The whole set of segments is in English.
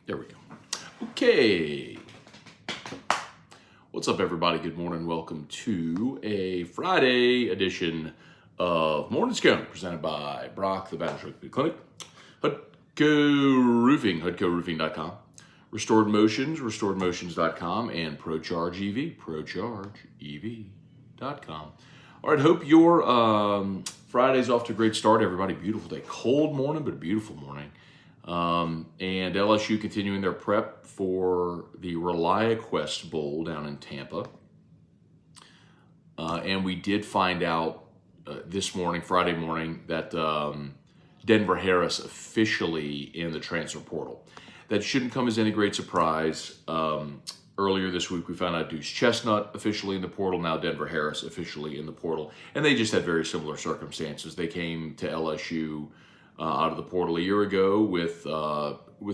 There we go. Okay. What's up, everybody? Good morning. Welcome to a Friday edition of Morning Scone, presented by Brock, the Battle Trophy Clinic, Hutco Roofing, HutcoRoofing.com, Restored Motions, RestoredMotions.com, and ProCharge EV, ProChargeEV.com. All right, hope your Friday's off to a great start, everybody. Beautiful day. Cold morning, but a beautiful morning. And LSU continuing their prep for the ReliaQuest Bowl down in Tampa. And we did find out this morning, Friday morning, that Denver Harris officially in the transfer portal. That shouldn't come as any great surprise. Earlier this week, we found out Deuce Chestnut officially in the portal, now Denver Harris officially in the portal. And they just had very similar circumstances. They came to LSU out of the portal a year ago with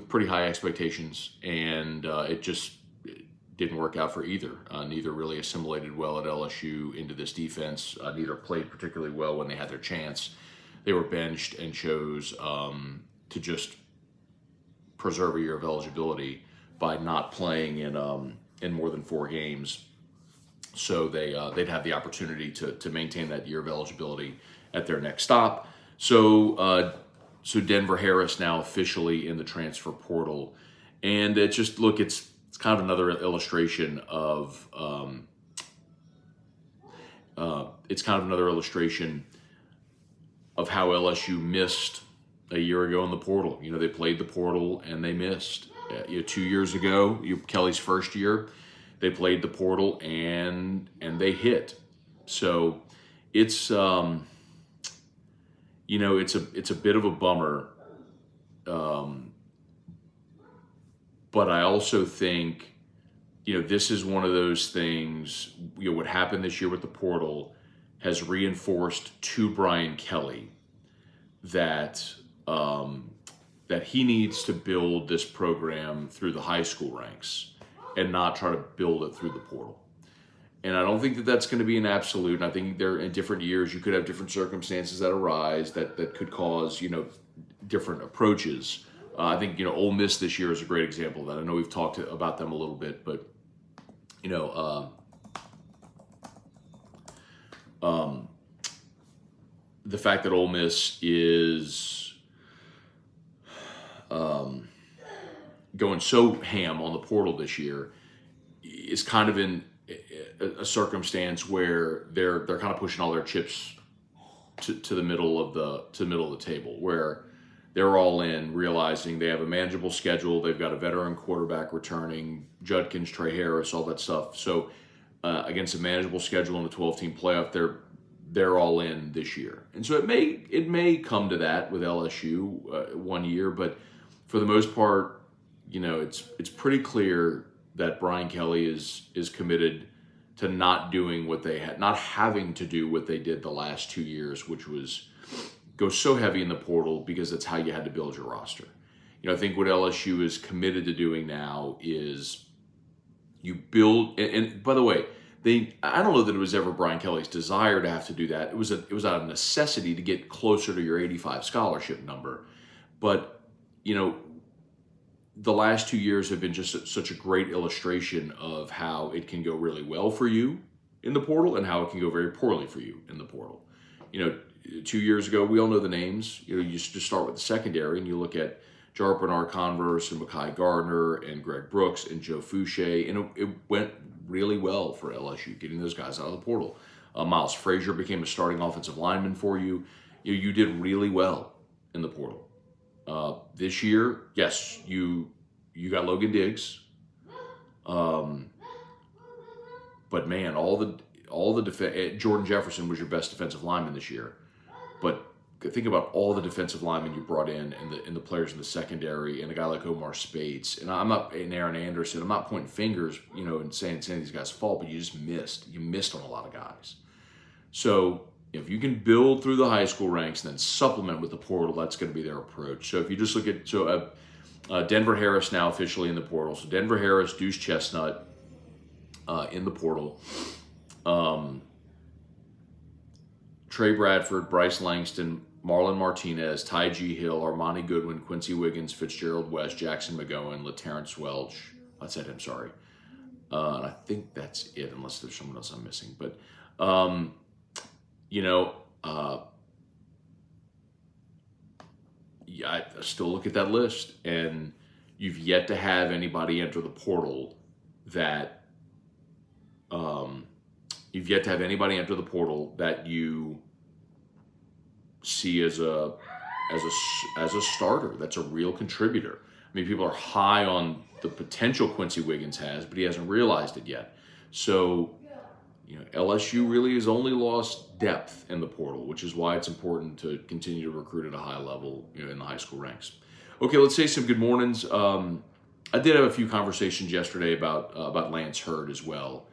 pretty high expectations, and it just didn't work out for either. Neither really assimilated well at LSU into this defense. Neither played particularly well when they had their chance. They were benched and chose to just preserve a year of eligibility by not playing in more than 4 games. So they'd have the opportunity to maintain that year of eligibility at their next stop. So Denver Harris now officially in the transfer portal, and it's kind of another illustration of how LSU missed a year ago in the portal. You know, they played the portal and they missed. 2 years ago, Kelly's first year, they played the portal and they hit. So it's it's a bit of a bummer, but I also think, this is one of those things. What happened this year with the portal has reinforced to Brian Kelly that he needs to build this program through the high school ranks and not try to build it through the portal. And I don't think that that's going to be an absolute. And I think there in different years you could have different circumstances that arise that could cause different approaches. I think Ole Miss this year is a great example of that. I know we've talked about them a little bit, but the fact that Ole Miss is going so ham on the portal this year is kind of in a circumstance where they're kind of pushing all their chips to the middle of the table, where they're all in, realizing they have a manageable schedule. They've got a veteran quarterback returning, Judkins, Trey Harris, all that stuff. So against a manageable schedule in the 12-team playoff, they're all in this year. And so it may come to that with LSU one year, but for the most part, it's pretty clear that Brian Kelly is committed to not having to do what they did the last 2 years, which was go so heavy in the portal because that's how you had to build your roster. I think what LSU is committed to doing now is you build. And by the way, I don't know that it was ever Brian Kelly's desire to have to do that. It was out of necessity to get closer to your 85 scholarship number, but the last 2 years have been just such a great illustration of how it can go really well for you in the portal and how it can go very poorly for you in the portal. 2 years ago, we all know the names. You just start with the secondary and you look at Jarpin Converse and Mekhi Gardner and Greg Brooks and Joe Fouché, and it went really well for LSU getting those guys out of the portal. Miles Frazier became a starting offensive lineman for you. You did really well in the portal. This year, yes, you got Logan Diggs, but man, Jordan Jefferson was your best defensive lineman this year. But think about all the defensive linemen you brought in and the players in the secondary, and a guy like Omar Speights, and Aaron Anderson. I'm not pointing fingers, and saying these guys' fault, but you just missed. You missed on a lot of guys. So if you can build through the high school ranks and then supplement with the portal, that's going to be their approach. So if you just look at Denver Harris now officially in the portal. So Denver Harris, Deuce Chestnut in the portal. Trey Bradford, Bryce Langston, Marlon Martinez, Ty G. Hill, Armani Goodwin, Quincy Wiggins, Fitzgerald West, Jackson McGowan, LaTerrence Welch. I said him, sorry. And I think that's it, unless there's someone else I'm missing. But, you know, yeah, I still look at that list, and you've yet to have anybody enter the portal that you see as a starter. That's a real contributor. I mean, people are high on the potential Quincy Wiggins has, but he hasn't realized it yet. So, you know, LSU really has only lost depth in the portal, which is why it's important to continue to recruit at a high level, you know, in the high school ranks. Okay, let's say some good mornings. I did have a few conversations yesterday about Lance Hurd as well,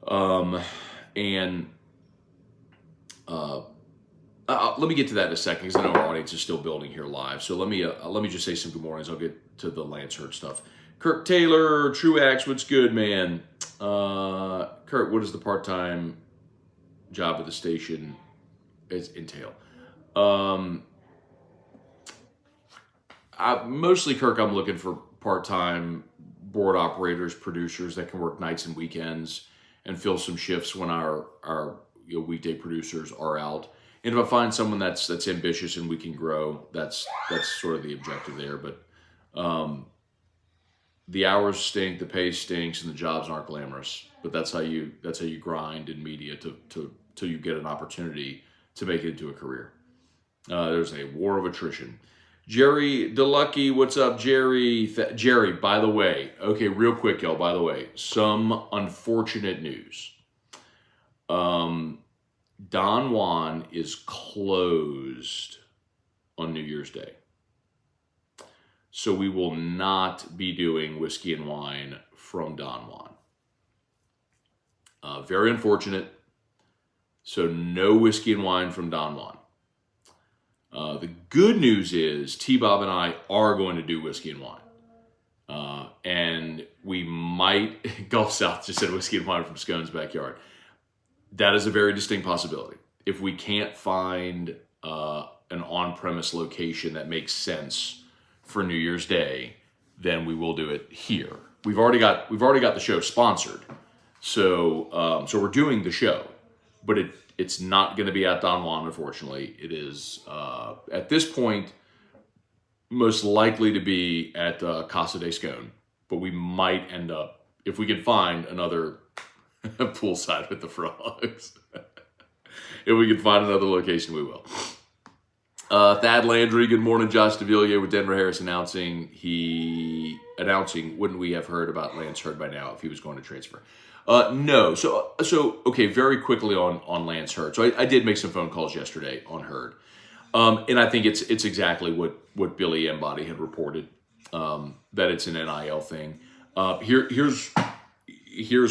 and let me get to that in a second, because I know our audience is still building here live. So let me just say some good mornings. I'll get to the Lance Hurd stuff. Kirk Taylor, Truax, what's good, man? Kurt, what does the part-time job at the station entail? Mostly, Kirk, I'm looking for part-time board operators, producers that can work nights and weekends and fill some shifts when our weekday producers are out. And if I find someone that's ambitious and we can grow, that's sort of the objective there. But the hours stink, the pay stinks, and the jobs aren't glamorous. But that's how you grind in media till you get an opportunity to make it into a career. There's a war of attrition. Jerry DeLucky, what's up, Jerry? Jerry, by the way, okay, real quick, y'all. By the way, some unfortunate news. Don Juan is closed on New Year's Day. So we will not be doing Whiskey and Wine from Don Juan. Very unfortunate. So no Whiskey and Wine from Don Juan. The good news is T-Bob and I are going to do Whiskey and Wine. And we might, Gulf South just said Whiskey and Wine from Scone's backyard. That is a very distinct possibility. If we can't find an on-premise location that makes sense for New Year's Day, then we will do it here. We've already got the show sponsored, so we're doing the show, but it's not going to be at Don Juan, unfortunately. It is at this point most likely to be at Casa de Scone, but we might end up, if we can find another poolside with the frogs. If we can find another location, we will. Thad Landry, good morning. Josh DeVilliers with Denver Harris announcing, wouldn't we have heard about Lance Hurd by now if he was going to transfer? No. So okay, very quickly on Lance Hurd. So I did make some phone calls yesterday on Hurd. And I think it's exactly what Billy Embody had reported, that it's an NIL thing. Here's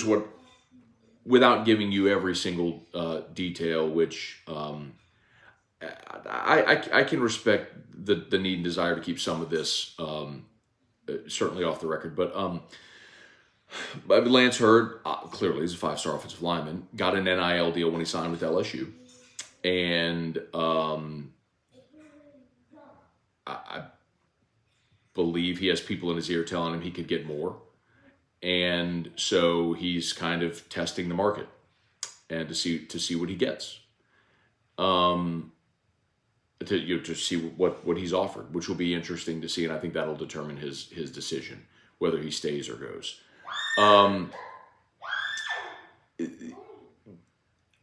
what, without giving you every single detail, which I can respect the need and desire to keep some of this certainly off the record. But Lance Hurd, clearly he's a 5-star offensive lineman, got an NIL deal when he signed with LSU. And I believe he has people in his ear telling him he could get more. And so he's kind of testing the market and to see what he gets. To see what he's offered, which will be interesting to see, and I think that'll determine his decision, whether he stays or goes.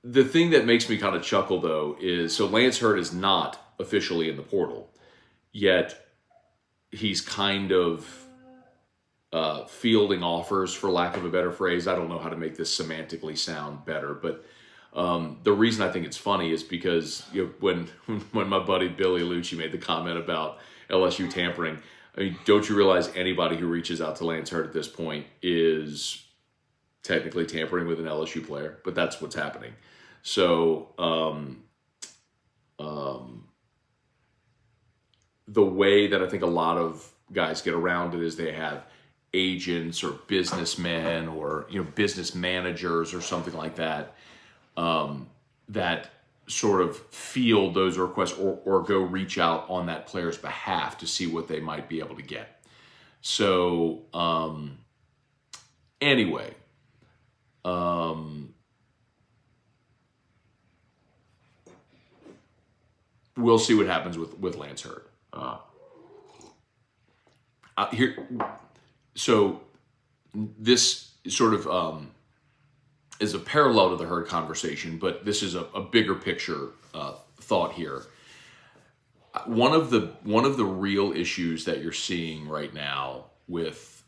The thing that makes me kind of chuckle, though, is so Lance Hurd is not officially in the portal, yet he's kind of fielding offers, for lack of a better phrase. I don't know how to make this semantically sound better, but the reason I think it's funny is because when my buddy Billy Lucci made the comment about LSU tampering, I mean, don't you realize anybody who reaches out to Lance Hurd at this point is technically tampering with an LSU player? But that's what's happening. So the way that I think a lot of guys get around it is they have agents or businessmen or business managers or something like that, that sort of field those requests or go reach out on that player's behalf to see what they might be able to get. So anyway, we'll see what happens with Lance Hurd. Here, so this sort of is a parallel to the Hurd conversation, but this is a bigger picture thought here. One of the real issues that you're seeing right now with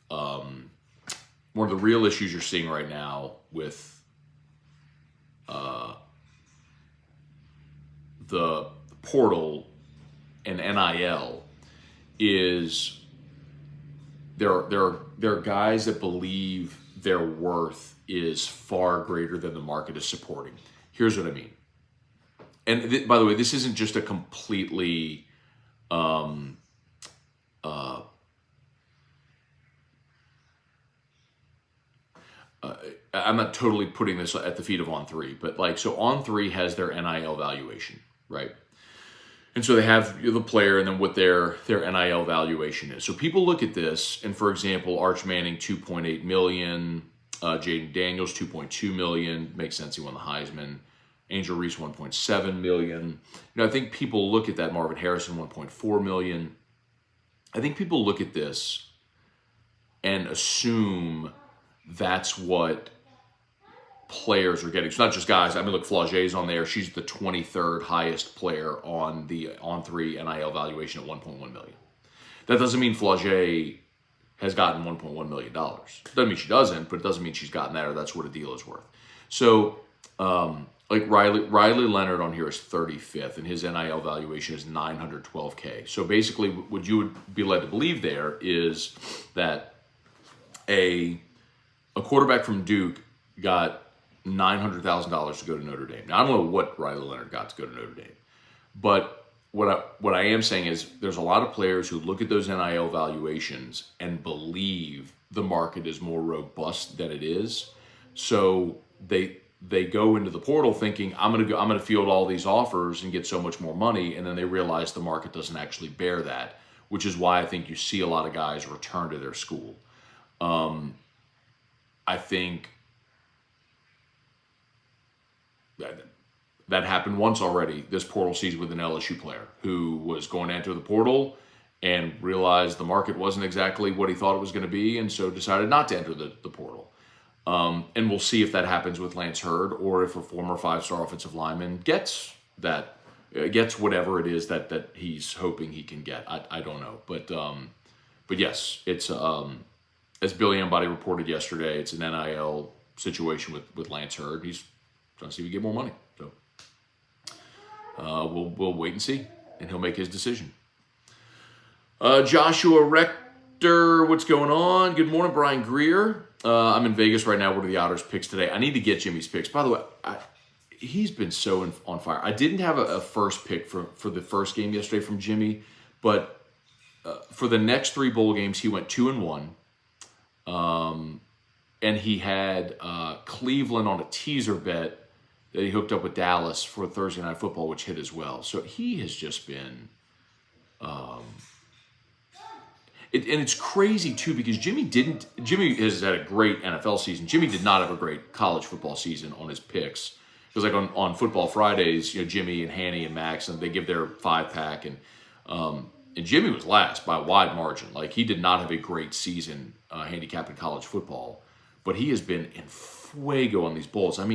the portal and NIL is there are guys that believe their worth is far greater than the market is supporting. Here's what I mean. And by the way, this isn't just a completely I'm not totally putting this at the feet of On3, but like, so On3 has their NIL valuation, right? And so they have the player and then what their NIL valuation is. So people look at this, and for example, Arch Manning, $2.8 million, Jaden Daniels, $2.2 million, makes sense, he won the Heisman. Angel Reese, $1.7 million. I think people look at that. Marvin Harrison, $1.4 million. I think people look at this and assume that's what players are getting. It's not just guys. I mean, look, Flage's on there. She's the 23rd highest player on the On3 NIL valuation at $1.1 million. That doesn't mean Flage has gotten $1.1 million. Doesn't mean she doesn't, but it doesn't mean she's gotten that or that's what a deal is worth. So, like Riley Leonard on here is 35th, and his NIL valuation is $912K. So basically, what you would be led to believe there is that a quarterback from Duke got $900,000 to go to Notre Dame. Now, I don't know what Riley Leonard got to go to Notre Dame, but what I am saying is there's a lot of players who look at those NIL valuations and believe the market is more robust than it is. So they go into the portal thinking, I'm gonna field all these offers and get so much more money, and then they realize the market doesn't actually bear that, which is why I think you see a lot of guys return to their school. I think that happened once already this portal season with an LSU player who was going to enter the portal and realized the market wasn't exactly what he thought it was going to be, and so decided not to enter the portal. And we'll see if that happens with Lance Hurd, or if a former 5-star offensive lineman gets whatever it is that he's hoping he can get. I don't know, but yes, it's as Billy Embody reported yesterday, it's an NIL situation with Lance Hurd. He's trying to see if he can get more money. So we'll wait and see, and he'll make his decision. Joshua Rector, what's going on? Good morning, Brian Greer. I'm in Vegas right now. What are the Otters picks today? I need to get Jimmy's picks. By the way, he's been so on fire. I didn't have a first pick for the first game yesterday from Jimmy, but for the next 3 bowl games, he went 2-1. And he had Cleveland on a teaser bet that he hooked up with Dallas for Thursday Night Football, which hit as well. So he has just been... and it's crazy, too, because Jimmy has had a great NFL season. Jimmy did not have a great college football season on his picks. Because like on Football Fridays, Jimmy and Hanny and Max, and they give their 5-pack, and Jimmy was last by a wide margin. Like, he did not have a great season handicapping college football, but he has been in fuego on these bowls. I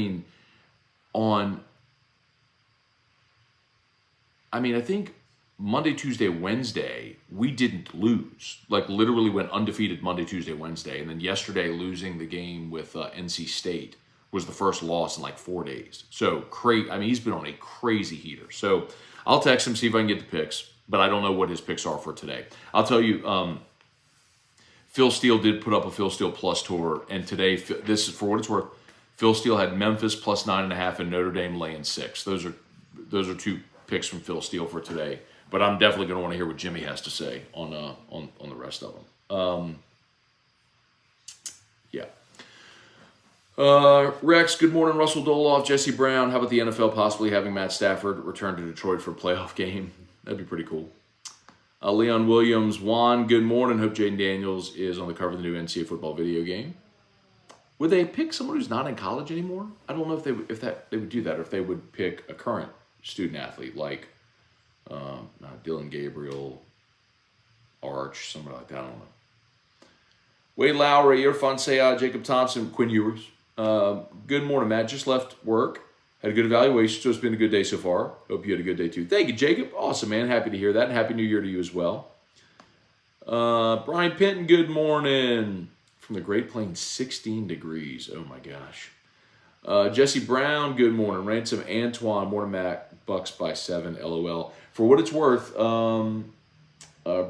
think Monday, Tuesday, Wednesday, we didn't lose. Like, literally went undefeated Monday, Tuesday, Wednesday. And then yesterday, losing the game with NC State was the first loss in like 4 days. So, he's been on a crazy heater. So, I'll text him, see if I can get the picks, but I don't know what his picks are for today. I'll tell you, Phil Steele did put up a Phil Steele Plus tour, and today, this is for what it's worth, Phil Steele had Memphis plus 9.5 and Notre Dame laying 6. Those are 2 picks from Phil Steele for today. But I'm definitely going to want to hear what Jimmy has to say on the rest of them. Yeah. Rex, good morning. Russell Doloff, Jesse Brown. How about the NFL possibly having Matt Stafford return to Detroit for a playoff game? That'd be pretty cool. Leon Williams, Juan, good morning. Hope Jaden Daniels is on the cover of the new NCAA football video game. Would they pick someone who's not in college anymore? I don't know if they would do that, or if they would pick a current student athlete like Dylan Gabriel, Arch, somebody like that. I don't know. Wade Lowry, Irfan Sayad, Jacob Thompson, Quinn Ewers. Good morning, Matt. Just left work. Had a good evaluation, so it's been a good day so far. Hope you had a good day too. Thank you, Jacob. Awesome, man. Happy to hear that. And Happy New Year to you as well. Brian Penton, good morning. From the Great Plains, 16 degrees. Oh, my gosh. Jesse Brown, good morning. Ransom Antoine, morning, Matt. Bucks by 7, LOL. For what it's worth,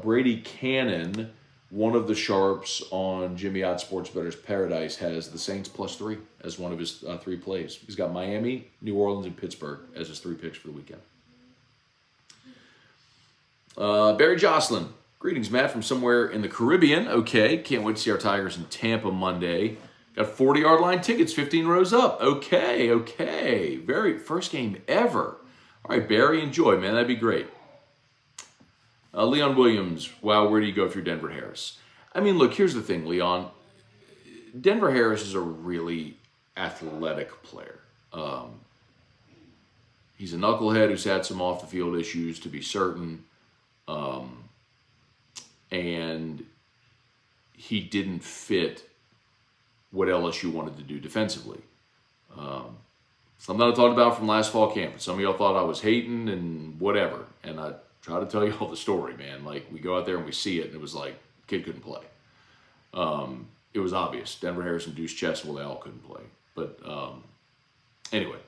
Brady Cannon, one of the sharps on Jimmy Ott Sports Bettor's Paradise, has the Saints +3 as one of his 3 plays. He's got Miami, New Orleans, and Pittsburgh as his 3 picks for the weekend. Barry Jocelyn. Greetings, Matt, from somewhere in the Caribbean. Okay, can't wait to see our Tigers in Tampa Monday. Got 40-yard line tickets, 15 rows up. Okay. Very first game ever. All right, Barry, enjoy, man. That'd be great. Leon Williams, wow, where do you go if you're Denver Harris? I mean, look, here's the thing, Leon. Denver Harris is a really athletic player. He's a knucklehead who's had some off-the-field issues, to be certain. And he didn't fit what LSU wanted to do defensively. Something I talked about from last fall camp. Some of y'all thought I was hating and whatever. And I try to tell you all the story, man. Like, we go out there and we see it, and it was like, kid couldn't play. It was obvious. Denver Harris and Deuce Chestwell, they all couldn't play. But anyway,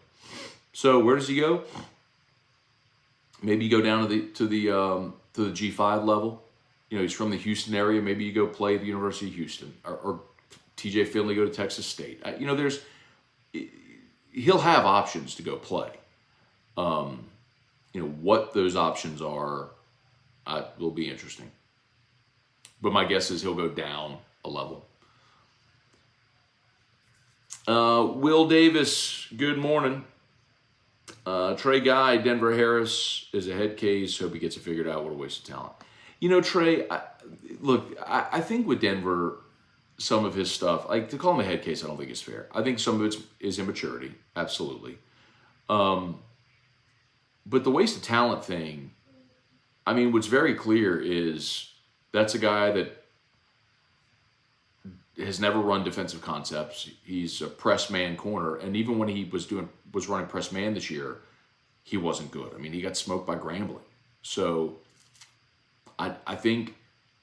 so where does he go? Maybe you go down to the G5 level. You know, he's from the Houston area. Maybe you go play at the University of Houston, or TJ Finley go to Texas State. He'll have options to go play. What those options are will be interesting. But my guess is he'll go down a level. Will Davis, good morning. Trey Guy, Denver Harris is a head case. Hope he gets it figured out. What a waste of talent. Trey, I think with Denver, some of his stuff, like, to call him a head case, I don't think is fair. I think some of it is immaturity, absolutely. But the waste of talent thing, I mean, what's very clear is that's a guy that has never run defensive concepts. He's a press man corner, and even when he was running press man this year, he wasn't good. I mean, he got smoked by Grambling. So I think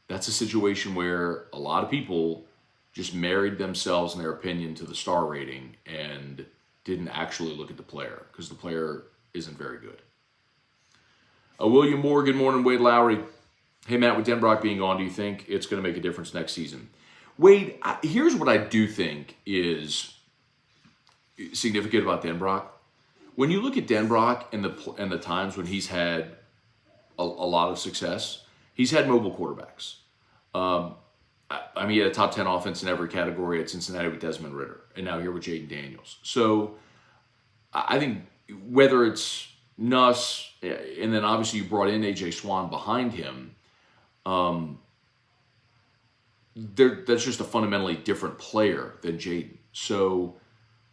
that's a situation where a lot of people just married themselves and their opinion to the star rating and didn't actually look at the player, because the player isn't very good. William Moore, good morning. Wade Lowry. Hey, Matt, with Denbrock being gone, do you think it's going to make a difference next season? Wade, here's what I do think is significant about Denbrock. When you look at Denbrock and the times when he's had a lot of success, he's had mobile quarterbacks. He had a top 10 offense in every category at Cincinnati with Desmond Ridder, and now here with Jaden Daniels. So I think whether it's Nuss, and then obviously you brought in A.J. Swan behind him, that's just a fundamentally different player than Jaden. So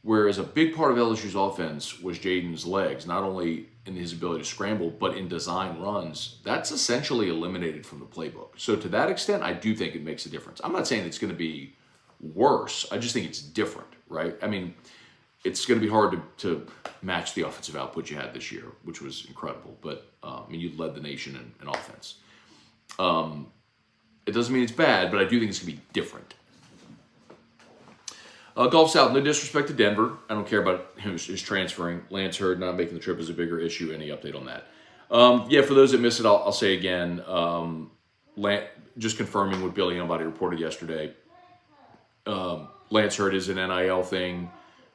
whereas a big part of LSU's offense was Jaden's legs, not only in his ability to scramble, but in design runs, that's essentially eliminated from the playbook. So to that extent, I do think it makes a difference. I'm not saying it's going to be worse. I just think it's different, right? I mean, it's going to be hard to match the offensive output you had this year, which was incredible. But, you led the nation in offense. It doesn't mean it's bad, but I do think it's going to be different. Gulf South, no disrespect to Denver. I don't care about who's transferring. Lance Hurd not making the trip is a bigger issue. Any update on that? For those that missed it, I'll say again, just confirming what Billy Embody reported yesterday. Lance Hurd is an NIL thing.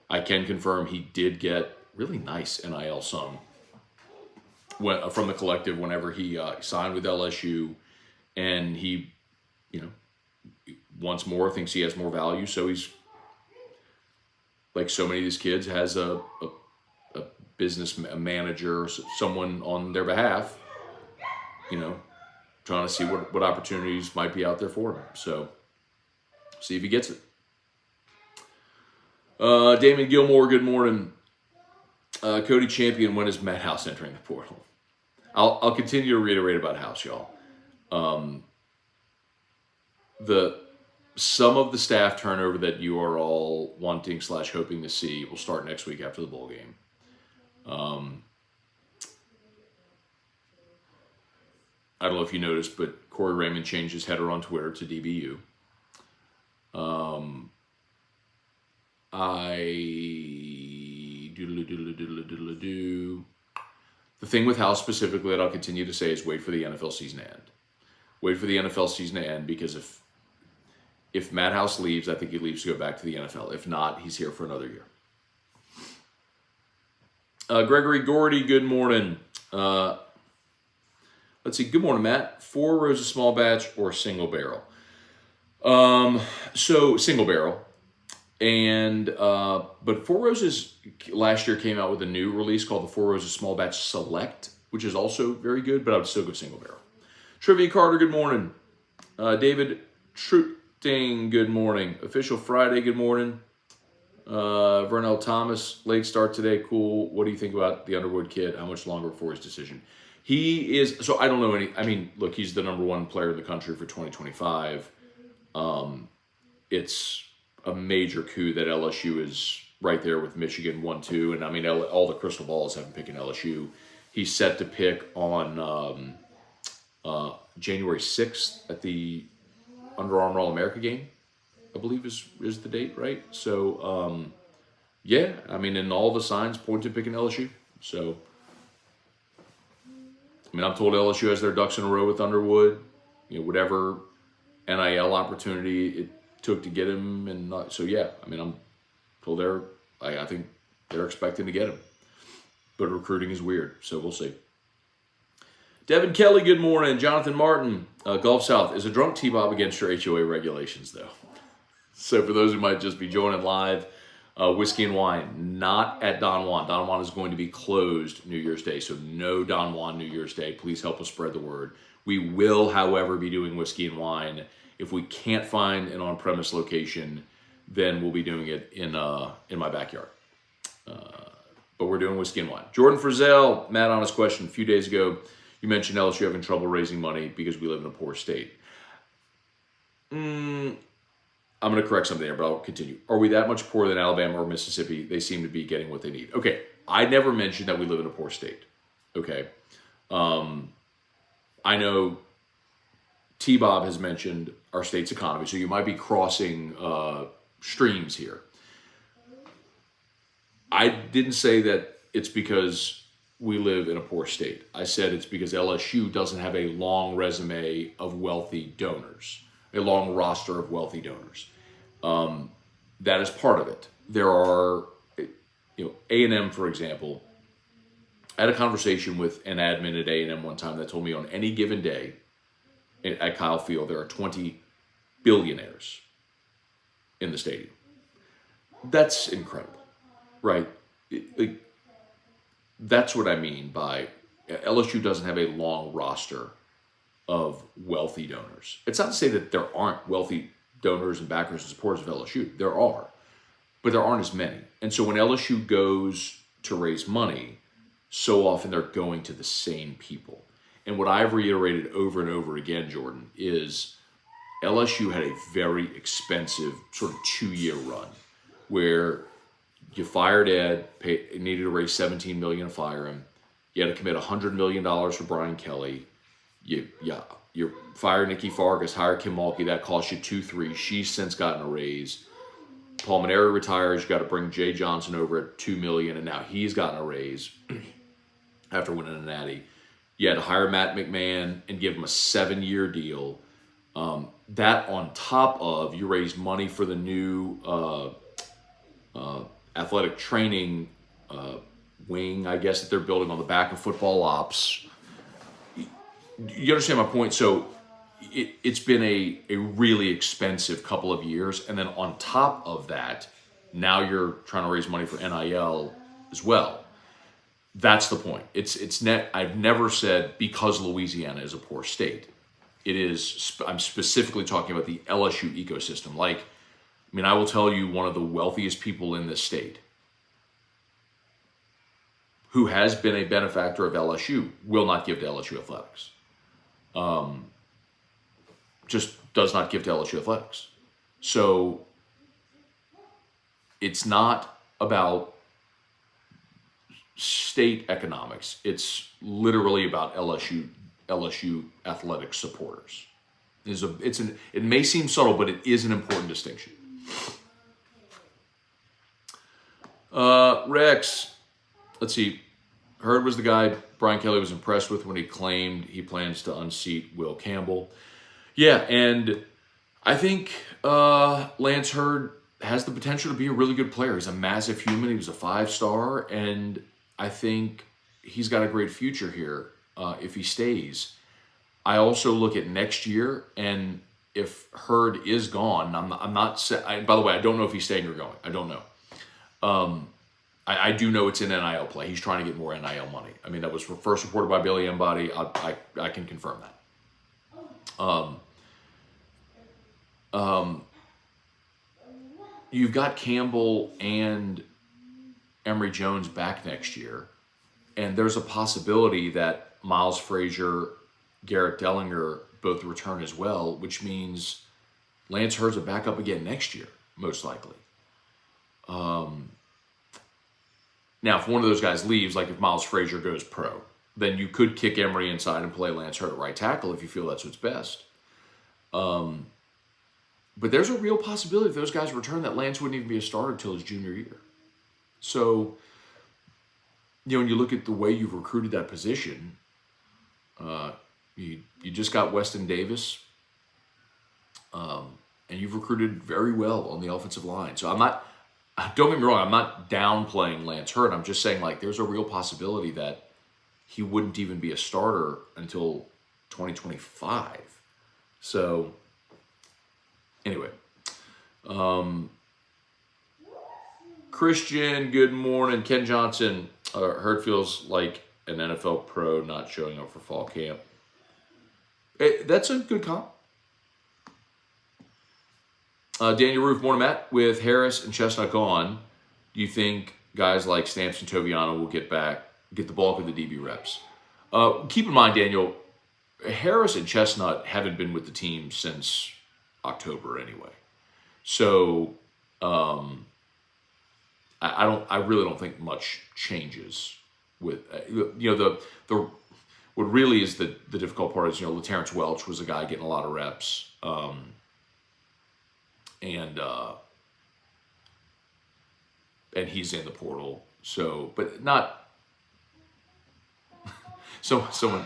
I can confirm he did get really nice NIL sum from the collective whenever he signed with LSU. And he, once more thinks he has more value. So he's like so many of these kids, has a business manager or someone on their behalf, trying to see what opportunities might be out there for him. So, see if he gets it. Damon Gilmore, good morning. Cody Champion, when is Matt House entering the portal? I'll continue to reiterate about House, y'all. Some of the staff turnover that you are all wanting / hoping to see will start next week after the bowl game. I don't know if you noticed, but Corey Raymond changed his header on Twitter to DBU. The thing with House specifically that I'll continue to say is wait for the NFL season to end. Wait for the NFL season to end, because if Matt House leaves, I think he leaves to go back to the NFL. If not, he's here for another year. Gregory Gordy, good morning. Let's see. Good morning, Matt. 4 rows of small batch or single barrel? So single barrel. And but 4 Roses last year came out with a new release called the 4 Roses Small Batch Select, which is also very good, but I would still go single barrel. Trivia Carter, good morning. David Truting, good morning. Official Friday, good morning. Vernell Thomas, late start today, cool. What do you think about the Underwood kid? How much longer before his decision? He is, so I don't know any, I mean, look, he's the #1 player in the country for 2025. It's a major coup that LSU is right there with Michigan 1-2. And I mean, all the crystal balls have him picking LSU. He's set to pick on January 6th at the Under Armour All-America game, I believe is the date, right? So, yeah, I mean, and all the signs point to picking LSU. So, I mean, I'm told LSU has their ducks in a row with Underwood. Whatever NIL opportunity it took to get him, and so yeah, I mean, I'm told I think they're expecting to get him, but recruiting is weird, so we'll see. Devin Kelly, good morning. Jonathan Martin, Gulf South, is a drunk T-Bob against your HOA regulations, though? So for those who might just be joining live, Whiskey and Wine, not at Don Juan. Don Juan is going to be closed New Year's Day, so no Don Juan New Year's Day. Please help us spread the word. We will, however, be doing Whiskey and Wine. If we can't find an on-premise location, then we'll be doing it in my backyard. But we're doing Whiskey and Wine. Jordan Frizzell, Matt, honest question. A few days ago, you mentioned LSU having trouble raising money because we live in a poor state. I'm going to correct something there, but I'll continue. Are we that much poorer than Alabama or Mississippi? They seem to be getting what they need. Okay, I never mentioned that we live in a poor state. Okay. I know T-Bob has mentioned our state's economy, so you might be crossing streams here. I didn't say that it's because we live in a poor state. I said it's because LSU doesn't have a long resume of wealthy donors, a long roster of wealthy donors. That is part of it. There are, A&M, for example. I had a conversation with an admin at A&M one time that told me on any given day at Kyle Field, there are 20 billionaires in the stadium. That's incredible, right? That's what I mean by LSU doesn't have a long roster of wealthy donors. It's not to say that there aren't wealthy donors and backers and supporters of LSU. There are, but there aren't as many. And so when LSU goes to raise money, so often they're going to the same people. And what I've reiterated over and over again, Jordan, is LSU had a very expensive sort of 2-year run where you fired Ed, needed to raise $17 million to fire him. You had to commit $100 million for Brian Kelly. You fired Nikki Fargas, hired Kim Mulkey. That cost you 2-3. She's since gotten a raise. Paul Maneri retires. You got to bring Jay Johnson over at $2 million, and now he's gotten a raise after winning a natty. You had to hire Matt McMahon and give him a 7-year deal. That on top of you raised money for the new athletic training wing, I guess, that they're building on the back of football ops. You understand my point? So it's been a really expensive couple of years. And then on top of that, Now you're trying to raise money for NIL as well. That's the point. I've never said because Louisiana is a poor state. It is. I'm specifically talking about the LSU ecosystem. Like, I mean, I will tell you, one of the wealthiest people in this state, who has been a benefactor of LSU, will not give to LSU athletics. Just does not give to LSU athletics. So it's not about state economics. It's literally about LSU athletic supporters. It may seem subtle, but it is an important distinction. Rex, let's see. Hurd was the guy Brian Kelly was impressed with when he claimed he plans to unseat Will Campbell. Yeah, and I think Lance Hurd has the potential to be a really good player. He's a massive human. He was a 5-star, and I think he's got a great future here if he stays. I also look at next year, and if Hurd is gone, I'm not. By the way, I don't know if he's staying or going. I don't know. I do know it's an NIL play. He's trying to get more NIL money. I mean, that was first reported by Billy Embody. I can confirm that. You've got Campbell and Emory Jones back next year, and there's a possibility that Miles Frazier, Garrett Dellinger both return as well, which means Lance Hurd's a backup again next year, most likely. Now, if one of those guys leaves, like if Miles Frazier goes pro, then you could kick Emory inside and play Lance Hurd at right tackle if you feel that's what's best. But there's a real possibility if those guys return that Lance wouldn't even be a starter until his junior year. So, when you look at the way you've recruited that position, you just got Weston Davis, and you've recruited very well on the offensive line. So don't get me wrong, I'm not downplaying Lance Hurd. I'm just saying, like, there's a real possibility that he wouldn't even be a starter until 2025. So, anyway. Christian, good morning. Ken Johnson, Hurd feels like an NFL pro not showing up for fall camp. That's a good comp. Daniel Roof, morning, Matt. With Harris and Chestnut gone, do you think guys like Stamps and Toviano will get the bulk of the DB reps? Keep in mind, Daniel, Harris and Chestnut haven't been with the team since October anyway. So I really don't think much changes with what really is the difficult part is LaTerrence Welch was a guy getting a lot of reps. And he's in the portal. So, but not. So someone.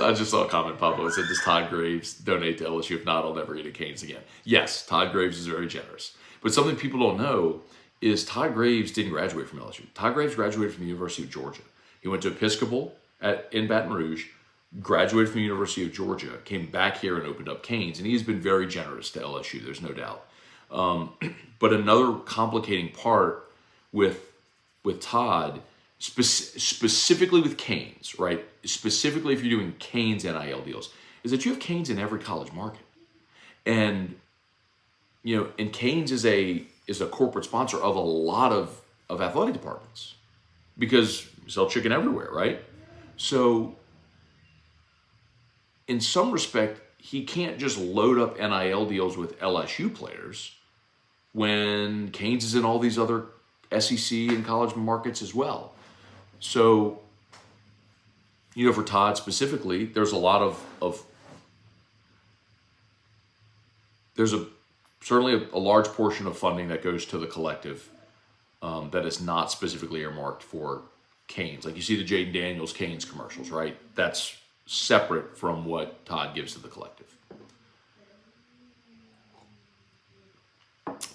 I just saw a comment pop up. It said, "Does Todd Graves donate to LSU? If not, I'll never eat at Canes again." Yes, Todd Graves is very generous. But something people don't know is Todd Graves didn't graduate from LSU. Todd Graves graduated from the University of Georgia. He went to Episcopal in Baton Rouge, graduated from the University of Georgia, came back here and opened up Canes, and he's been very generous to LSU, there's no doubt. But another complicating part with Todd, specifically with Canes, right? Specifically if you're doing Canes NIL deals, is that you have Canes in every college market. And, and Canes is a corporate sponsor of a lot of athletic departments because you sell chicken everywhere, right? So in some respect, he can't just load up NIL deals with LSU players when Canes is in all these other SEC and college markets as well. So, for Todd specifically, there's a lot of there's certainly a large portion of funding that goes to the collective that is not specifically earmarked for Canes. Like you see the Jaden Daniels Canes commercials, right? That's separate from what Todd gives to the collective.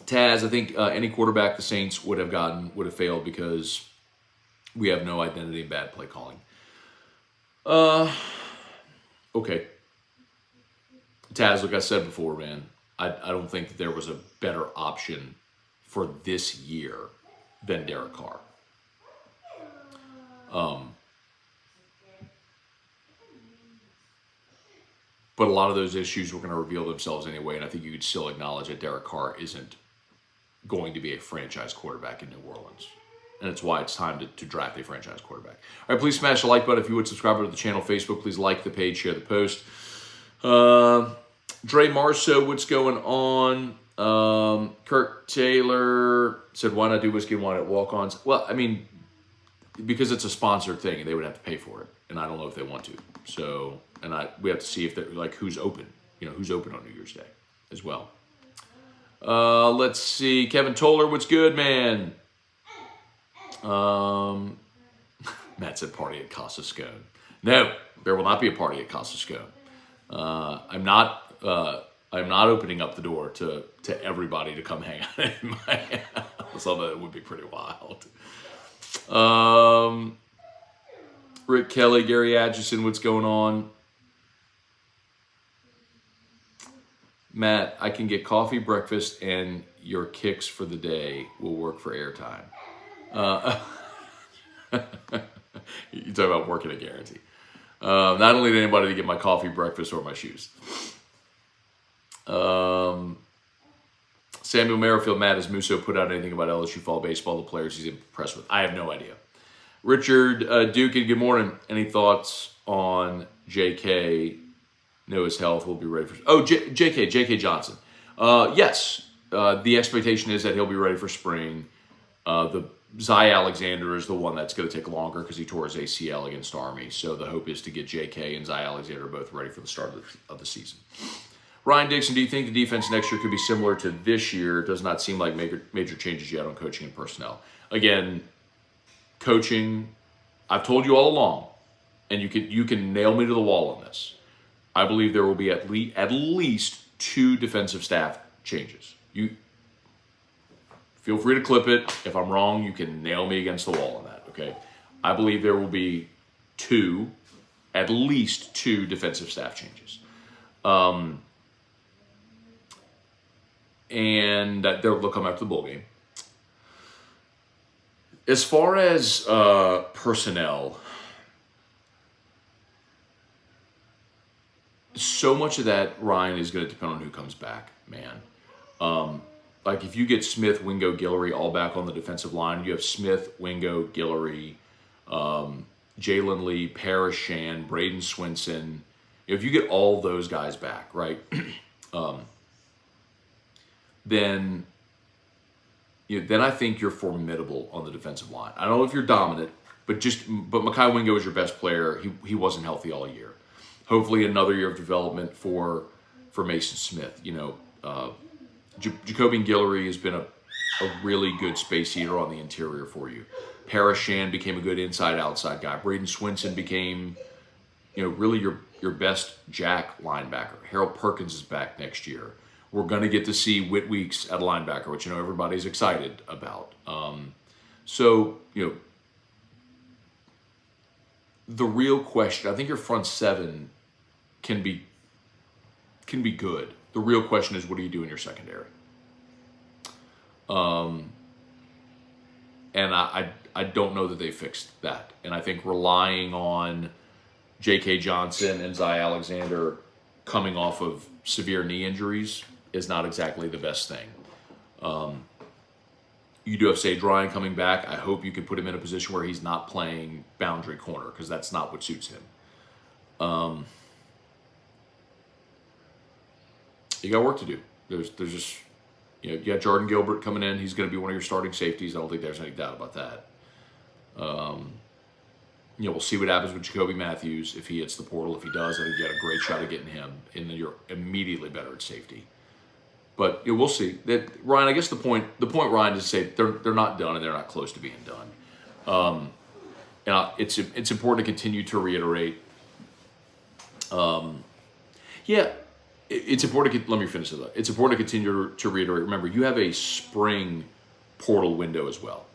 Taz, I think any quarterback the Saints would have failed because we have no identity in bad play calling. Okay. Taz, like I said before, man, I don't think that there was a better option for this year than Derek Carr. But a lot of those issues were going to reveal themselves anyway, and I think you could still acknowledge that Derek Carr isn't going to be a franchise quarterback in New Orleans. And that's why it's time to draft a franchise quarterback. All right, please smash the like button if you would. Subscribe to the channel, Facebook. Please like the page, share the post. Dre Marceau, what's going on? Kirk Taylor said, why not do whiskey and wine at walk-ons? Well, I mean, because it's a sponsored thing, and they would have to pay for it. And I don't know if they want to. So, we have to see if they're, like, who's open. Who's open on New Year's Day as well. Let's see. Kevin Toller, what's good, man? Matt said party at Casa Scone. No, there will not be a party at Casa Scone. I'm not opening up the door to everybody to come hang out in my house, although it would be pretty wild. Rick Kelly, Gary Atchison, what's going on? Matt, I can get coffee, breakfast, and your kicks for the day will work for airtime. You talk about working a guarantee. Not only did anybody to get my coffee, breakfast, or my shoes. Samuel Merrifield, Matt, has Musso put out anything about LSU fall baseball, the players he's impressed with? I have no idea. Richard Dukin, good morning. Any thoughts on JK? Know his health will be ready for... Oh, JK Johnson. Yes. The expectation is that he'll be ready for spring. The Zy Alexander is the one that's going to take longer because he tore his ACL against Army. So the hope is to get JK and Zy Alexander both ready for the start of the season. Ryan Dixon, do you think the defense next year could be similar to this year? It does not seem like major changes yet on coaching and personnel. Again, coaching, I've told you all along, and you can nail me to the wall on this. I believe there will be at least 2 defensive staff changes. You feel free to clip it. If I'm wrong, you can nail me against the wall on that, okay? I believe there will be at least two defensive staff changes. And that they'll come after the bowl game. As far as personnel, so much of that, Ryan, is going to depend on who comes back, man. Like if you get Smith, Wingo, Guillory all back on the defensive line, you have Smith, Wingo, Guillory, Jalen Lee, Parrish Shan, Braden Swinson. If you get all those guys back, right, then I think you're formidable on the defensive line. I don't know if you're dominant, but Mekhi Wingo is your best player. He wasn't healthy all year. Hopefully another year of development for Mason Smith. Jacoby Guillory has been a really good space eater on the interior for you. Parrish Shan became a good inside-outside guy. Braden Swinson became, really your best jack linebacker. Harold Perkins is back next year. We're going to get to see Whit Weeks at linebacker, which everybody's excited about. The real question, I think your front seven can be good. The real question is, what do you do in your secondary? And I don't know that they fixed that. And I think relying on J.K. Johnson and Zy Alexander coming off of severe knee injuries is not exactly the best thing. You do have Sage Ryan coming back. I hope you can put him in a position where he's not playing boundary corner, because that's not what suits him. You got work to do. There's just, you got Jordan Gilbert coming in. He's going to be one of your starting safeties. I don't think there's any doubt about that. We'll see what happens with Jacoby Matthews if he hits the portal. If he does, I think you got a great shot at getting him, and then you're immediately better at safety. But we'll see. That Ryan, I guess the point, Ryan, is to say they're not done and they're not close to being done. It's important to continue to reiterate. It's important. Let me finish it. It's important to continue to reiterate. Remember, you have a spring portal window as well.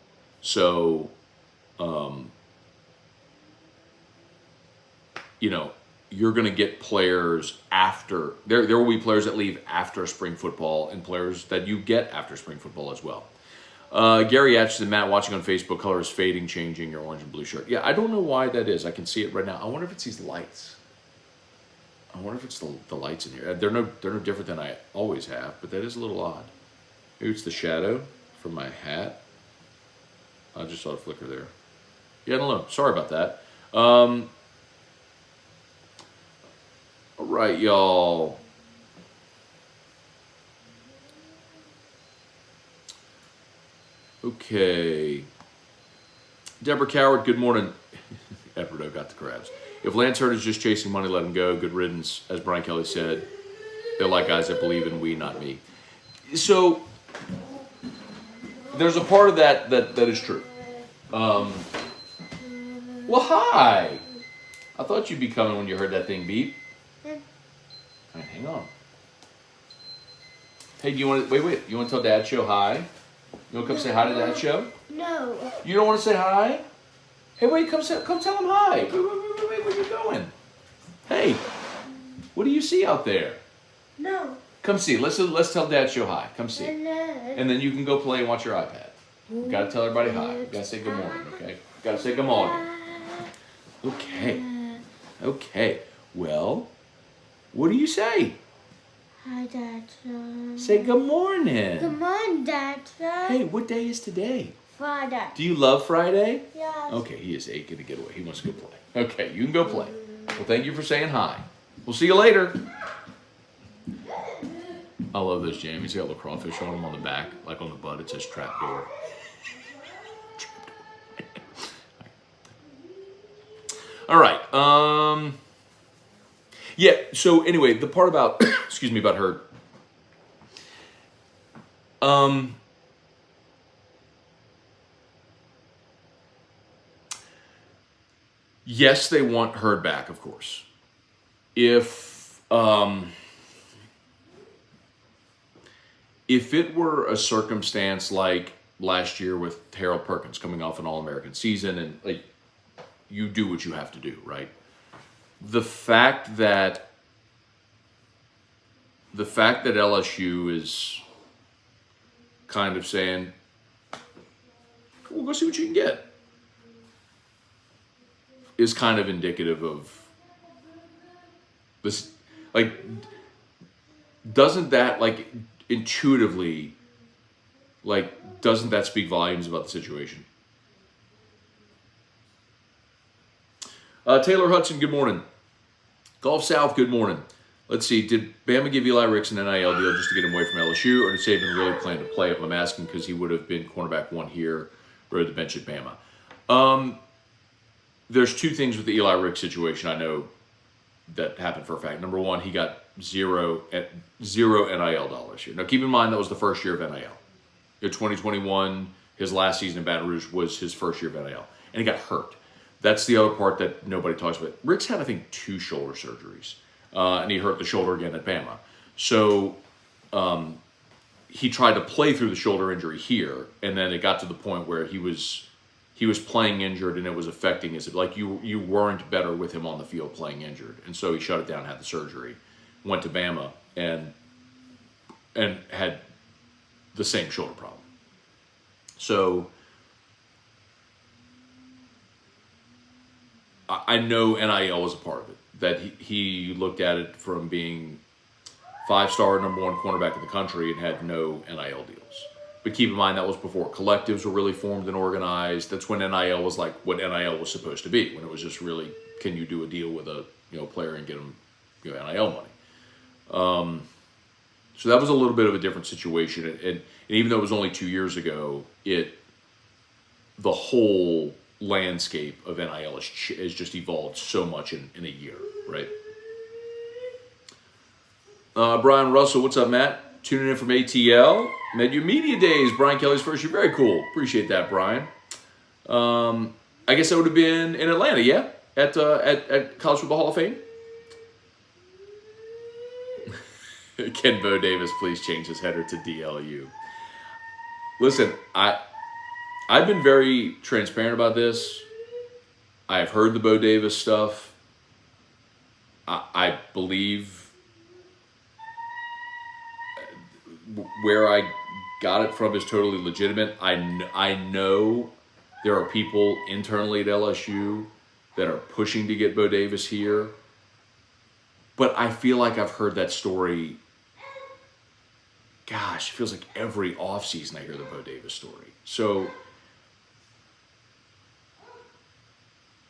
So, you're going to get players after. There will be players that leave after spring football and players that you get after spring football as well. Gary Atchison, Matt, watching on Facebook, color is fading, changing your orange and blue shirt. Yeah, I don't know why that is. I can see it right now. I wonder if it's these lights. I wonder if it's the lights in here. They're no different than I always have, but that is a little odd. Maybe it's the shadow from my hat. I just saw a flicker there. Yeah, I don't know. Sorry about that. All right, y'all. Okay. Deborah Coward, good morning. Edwardo got the crabs. If Lance Hurd is just chasing money, let him go. Good riddance. As Brian Kelly said, they're like guys that believe in we, not me. So there's a part of that is true. Well, hi. I thought you'd be coming when you heard that thing beep. Right, hang on. Hey, do you want to wait? You want to tell Dad Show hi? You want to come say hi to Dad Show? No. You don't want to say hi? Hey, wait, come tell him hi. Wait, where are you going? Hey, what do you see out there? No. Come see. Let's tell Dad Show hi. Come see. And then you can go play and watch your iPad. You gotta tell everybody hi. You gotta say good morning, okay? You gotta say good morning. Okay. Well, what do you say? Hi, Dad. Say good morning. Good morning, Dad. Hey, what day is today? Friday. Do you love Friday? Yes. Okay, he is aching to get away. He wants to go play. Okay, you can go play. Well, thank you for saying hi. We'll see you later. I love those jammies. He's got little crawfish on them on the back, like on the butt. It says trap door. All right. Yeah. So anyway, the part about excuse me about her. Yes, they want Hurd back, of course. If it were a circumstance like last year with Harold Perkins coming off an All-American season, and like you do what you have to do, right? The fact that LSU is kind of saying, "We'll go see what you can get," is kind of indicative of this. Like, doesn't that, like, intuitively, like, doesn't that speak volumes about the situation? Taylor Hudson, good morning. Gulf South, good morning. Let's see, did Bama give Eli Ricks an NIL deal just to get him away from LSU, or did Saban really plan to play him? I'm asking because he would have been cornerback one here, rode the bench at Bama. There's two things with the Eli Ricks situation I know that happened for a fact. Number one, he got zero NIL dollars here. Now, keep in mind that was the first year of NIL. In 2021, his last season in Baton Rouge was his first year of NIL, and he got hurt. That's the other part that nobody talks about. Ricks had, I think, 2 shoulder surgeries, and he hurt the shoulder again at Bama. So he tried to play through the shoulder injury here, and then it got to the point where he was playing injured, and it was affecting his, like, you weren't better with him on the field playing injured, and so he shut it down, had the surgery, went to Bama, and had the same shoulder problem. So I know NIL was a part of it, that he looked at it from being 5-star number 1 cornerback in the country and had no NIL deals. But keep in mind, that was before collectives were really formed and organized. That's when NIL was like what NIL was supposed to be, when it was just really, can you do a deal with a player and get him NIL money? So that was a little bit of a different situation. And even though it was only 2 years ago, the whole landscape of NIL has just evolved so much in a year, right? Brian Russell, what's up, Matt? Tuning in from ATL. Media Media Days, Brian Kelly's first year. Very cool. Appreciate that, Brian. I guess that would have been in Atlanta, yeah? At College Football Hall of Fame? Can Bo Davis please change his header to DLU? Listen, I've been very transparent about this. I have heard the Bo Davis stuff. I believe where I got it from is totally legitimate. I know there are people internally at LSU that are pushing to get Bo Davis here, but I feel like I've heard that story. Gosh, it feels like every offseason I hear the Bo Davis story. So,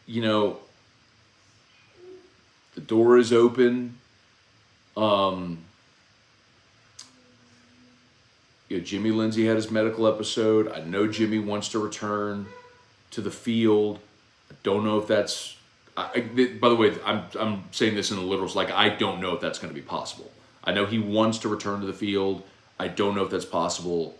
you know, the door is open. Jimmy Lindsey had his medical episode. I know Jimmy wants to return to the field. I don't know if that's. By the way, I'm saying this in the literals. Like, I don't know if that's going to be possible. I know he wants to return to the field. I don't know if that's possible.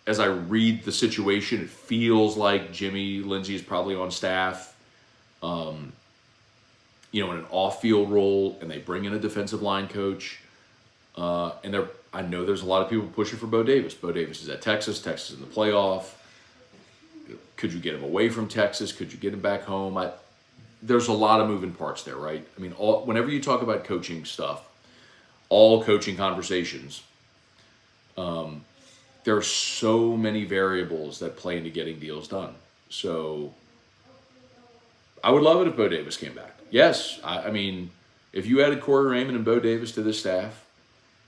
As I read the situation, it feels like Jimmy Lindsey is probably on staff. In an off-field role, and they bring in a defensive line coach. I know there's a lot of people pushing for Bo Davis. Bo Davis is at Texas. Texas is in the playoff. Could you get him away from Texas? Could you get him back home? There's a lot of moving parts there, right? I mean, whenever you talk about coaching stuff, all coaching conversations, there are so many variables that play into getting deals done. So I would love it if Bo Davis came back. Yes, I mean, if you added Corey Raymond and Bo Davis to this staff,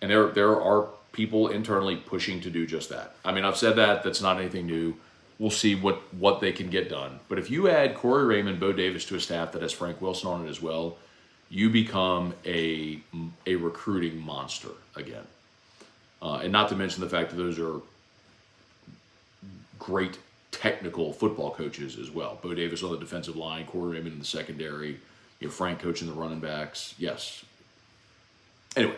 and there are people internally pushing to do just that. I mean, I've said that. That's not anything new. We'll see what they can get done. But if you add Corey Raymond, Bo Davis to a staff that has Frank Wilson on it as well, you become a recruiting monster again. And not to mention the fact that those are great technical football coaches as well. Bo Davis on the defensive line, Corey Raymond in the secondary, Frank coaching the running backs. Yes. Anyway.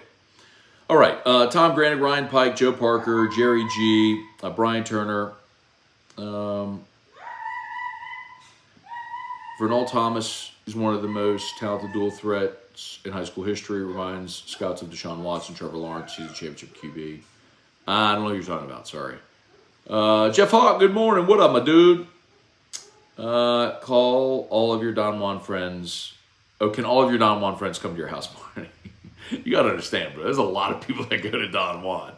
All right. Tom Granick, Ryan Pike, Joe Parker, Jerry G, Brian Turner. Vernal Thomas is one of the most talented dual threats in high school history. Reminds scouts of Deshaun Watson, Trevor Lawrence. He's a championship QB. I don't know who you're talking about. Sorry. Jeff Hawk, good morning. What up, my dude? Call all of your Don Juan friends. Oh, can all of your Don Juan friends come to your house party? You got to understand, bro. There's a lot of people that go to Don Juan.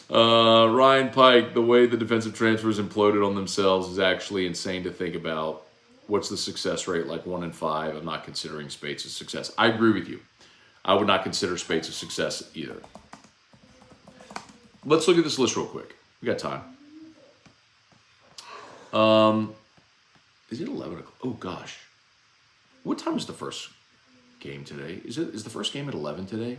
Ryan Pike, the way the defensive transfers imploded on themselves is actually insane to think about. What's the success rate? Like 1 in 5. I'm not considering Spates a success. I agree with you. I would not consider Spates a success either. Let's look at this list real quick. We got time. Is it 11 o'clock? Oh, gosh. What time is the first game today? Is the first game at 11 today?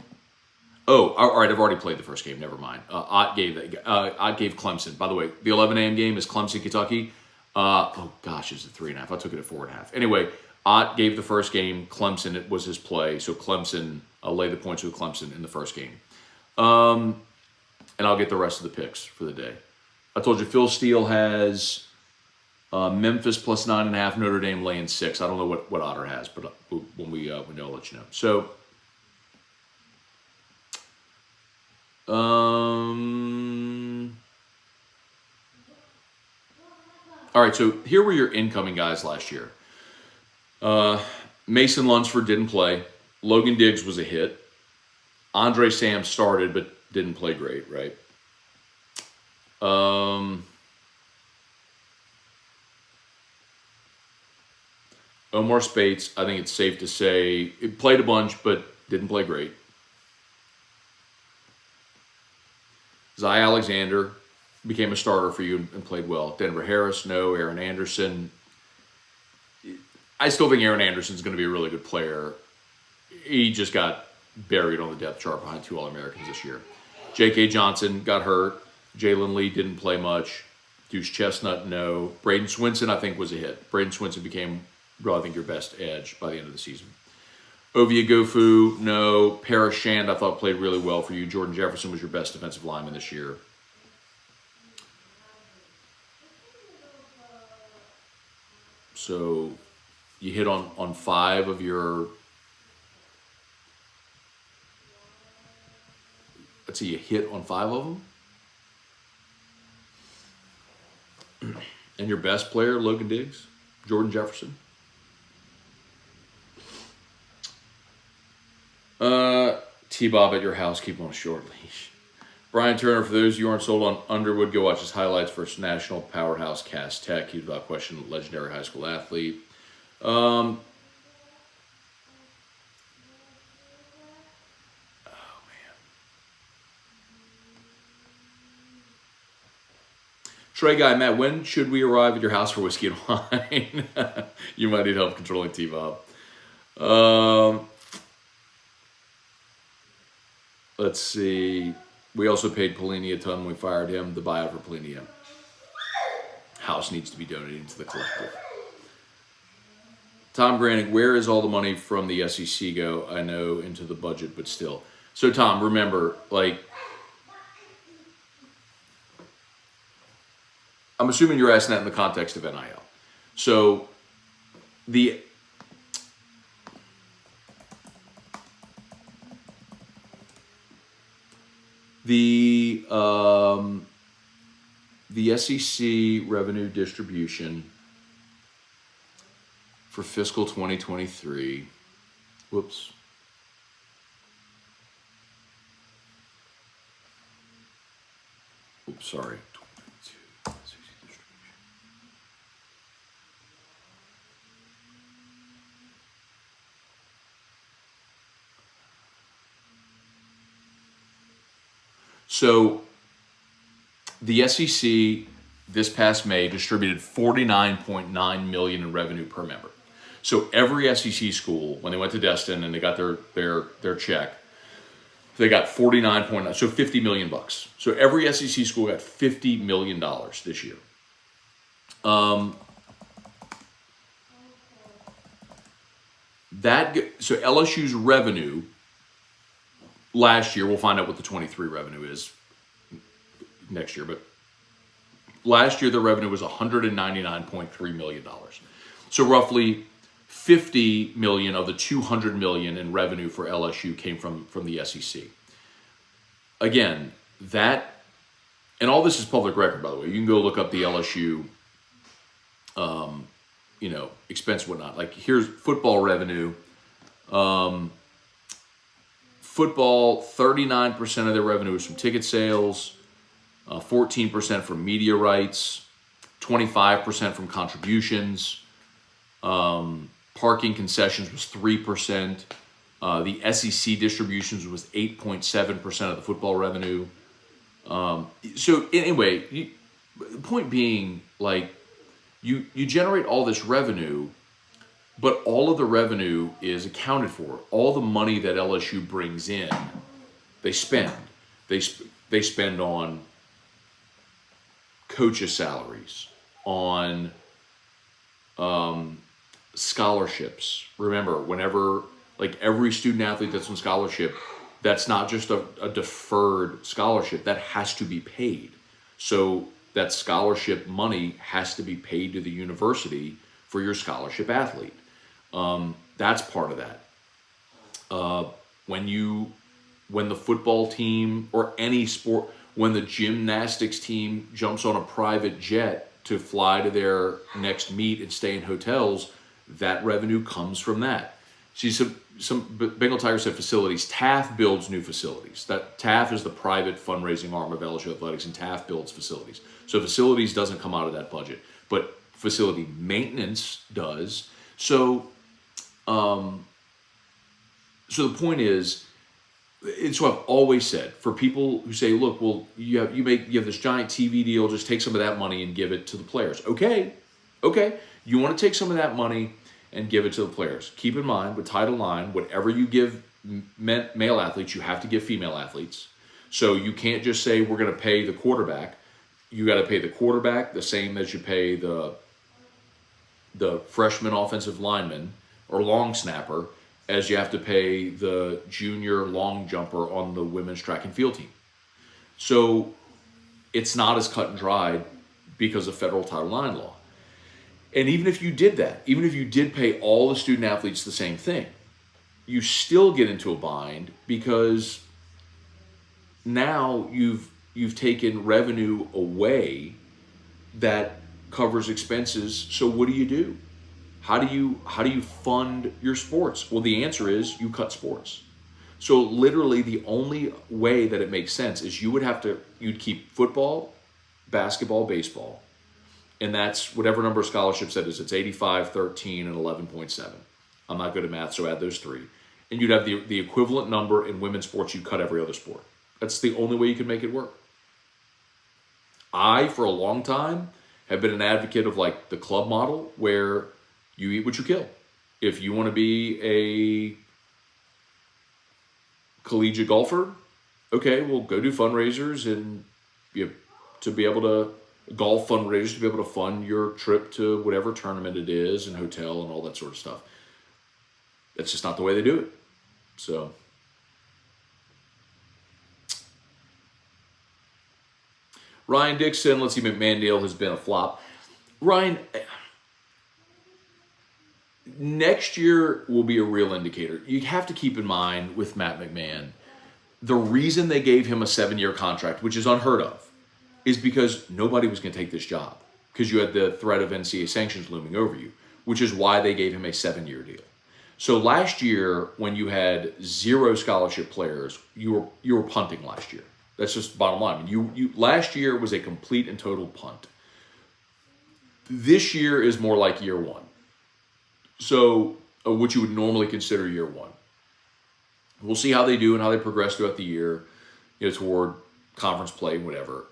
Oh, all right. I've already played the first game. Never mind. Ott gave Clemson. By the way, the 11 a.m. game is Clemson, Kentucky. Oh, gosh, is it 3.5? I took it at 4.5. Anyway, Ott gave the first game. Clemson, it was his play. So Clemson, I'll lay the points with Clemson in the first game. And I'll get the rest of the picks for the day. I told you Phil Steele has Memphis plus 9.5, Notre Dame laying 6. I don't know what Otter has, but when we know, I'll let you know. So, all right, so here were your incoming guys last year. Mason Lunsford didn't play. Logan Diggs was a hit. Andre Sam started but didn't play great, right? Omar Spates, I think it's safe to say, it played a bunch but didn't play great. Zy Alexander became a starter for you and played well. Denver Harris, no. Aaron Anderson. I still think Aaron Anderson's going to be a really good player. He just got buried on the depth chart behind 2 All-Americans this year. J.K. Johnson got hurt. Jalen Lee didn't play much. Deuce Chestnut, no. Braden Swinson, I think, was a hit. Braden Swinson became, I think, your best edge by the end of the season. Ovia Gofu, no. Paris Shand, I thought, played really well for you. Jordan Jefferson was your best defensive lineman this year. So you hit on 5 of your... Let's see, you hit on 5 of them? And your best player, Logan Diggs? Jordan T-Bob at your house, keep on a short leash. Brian Turner, for those of you who aren't sold on Underwood, go watch his highlights for National Powerhouse Cass Tech. He's without question a legendary high school athlete. Oh, man. Trey Guy, Matt, when should we arrive at your house for whiskey and wine? You might need help controlling T-Bob. Let's see. We also paid Pelini a ton when we fired him. The buyout for Pelini house needs to be donated to the collective. Tom Granick, where is all the money from the SEC go? I know into the budget, but still. So Tom, remember, like, I'm assuming you're asking that in the context of NIL. So the SEC revenue distribution for fiscal 2023. Whoops. Oops, sorry. So the SEC this past May distributed $49.9 million in revenue per member. So every SEC school, when they went to Destin and they got their check, they got 49.9, so $50 million bucks. So every SEC school got $50 million this year. So LSU's revenue last year, we'll find out what the 23 revenue is next year, but last year the revenue was $199.3 million. So roughly 50 million of the 200 million in revenue for LSU came from the SEC. Again, that, and all this is public record, by the way. You can go look up the LSU, expense and whatnot. Like, here's football revenue. Football, 39% of their revenue is from ticket sales, 14% from media rights, 25% from contributions. Parking concessions was 3%. The SEC distributions was 8.7% of the football revenue. So anyway, the point being, like, you generate all this revenue, but all of the revenue is accounted for. All the money that LSU brings in, they spend. They spend on coaches' salaries, on scholarships. Remember, whenever, like, every student athlete that's on scholarship, that's not just a deferred scholarship. That has to be paid. So that scholarship money has to be paid to the university for your scholarship athlete. That's part of that. When the football team or any sport, when the gymnastics team jumps on a private jet to fly to their next meet and stay in hotels, that revenue comes from that. See, some Bengal Tiger said facilities. TAF builds new facilities. That TAF is the private fundraising arm of LSU Athletics, and TAF builds facilities. So facilities doesn't come out of that budget, but facility maintenance does. So the point is, it's what I've always said for people who say, look, well, you have this giant TV deal, just take some of that money and give it to the players. Okay. You want to take some of that money and give it to the players. Keep in mind, with Title IX, whatever you give male athletes, you have to give female athletes. So you can't just say, we're going to pay the quarterback. You got to pay the quarterback the same as you pay the freshman offensive lineman or long snapper, as you have to pay the junior long jumper on the women's track and field team. So it's not as cut and dried because of federal Title IX law. And even if you did that, even if you did pay all the student athletes the same thing, you still get into a bind because now you've taken revenue away that covers expenses. So what do? How do you fund your sports? Well, the answer is you cut sports. So literally the only way that it makes sense is you'd keep football, basketball, baseball, and that's whatever number of scholarships that is. It's 85, 13, and 11.7. I'm not good at math, so add those three. And you'd have the equivalent number in women's sports you cut every other sport. That's the only way you could make it work. I, for a long time, have been an advocate of like the club model where you eat what you kill. If you want to be a collegiate golfer, okay, well, go do fundraisers and to be able to golf fundraisers to be able to fund your trip to whatever tournament it is and hotel and all that sort of stuff. That's just not the way they do it. So Ryan Dixon, let's see, McMahondale has been a flop. Ryan, next year will be a real indicator. You have to keep in mind with Matt McMahon, the reason they gave him a 7-year contract, which is unheard of, is because nobody was going to take this job because you had the threat of NCAA sanctions looming over you, which is why they gave him a 7-year deal. So last year, when you had 0 scholarship players, you were punting last year. That's just bottom line. I mean, you last year was a complete and total punt. This year is more like year one. So what you would normally consider year one. We'll see how they do and how they progress throughout the year, toward conference play, whatever.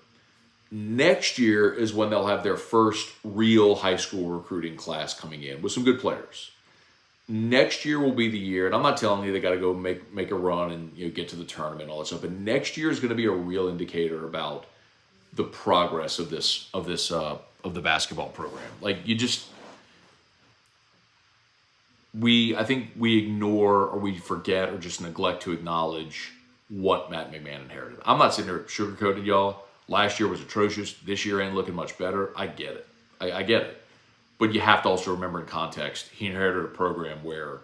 Next year is when they'll have their first real high school recruiting class coming in with some good players. Next year will be the year, and I'm not telling you they got to go make a run and get to the tournament and all that stuff. But next year is going to be a real indicator about the progress of the basketball program. Like I think we ignore or we forget or just neglect to acknowledge what Matt McMahon inherited. I'm not sitting there sugarcoating y'all. Last year was atrocious. This year ain't looking much better. I get it. I get it. But you have to also remember in context, he inherited a program where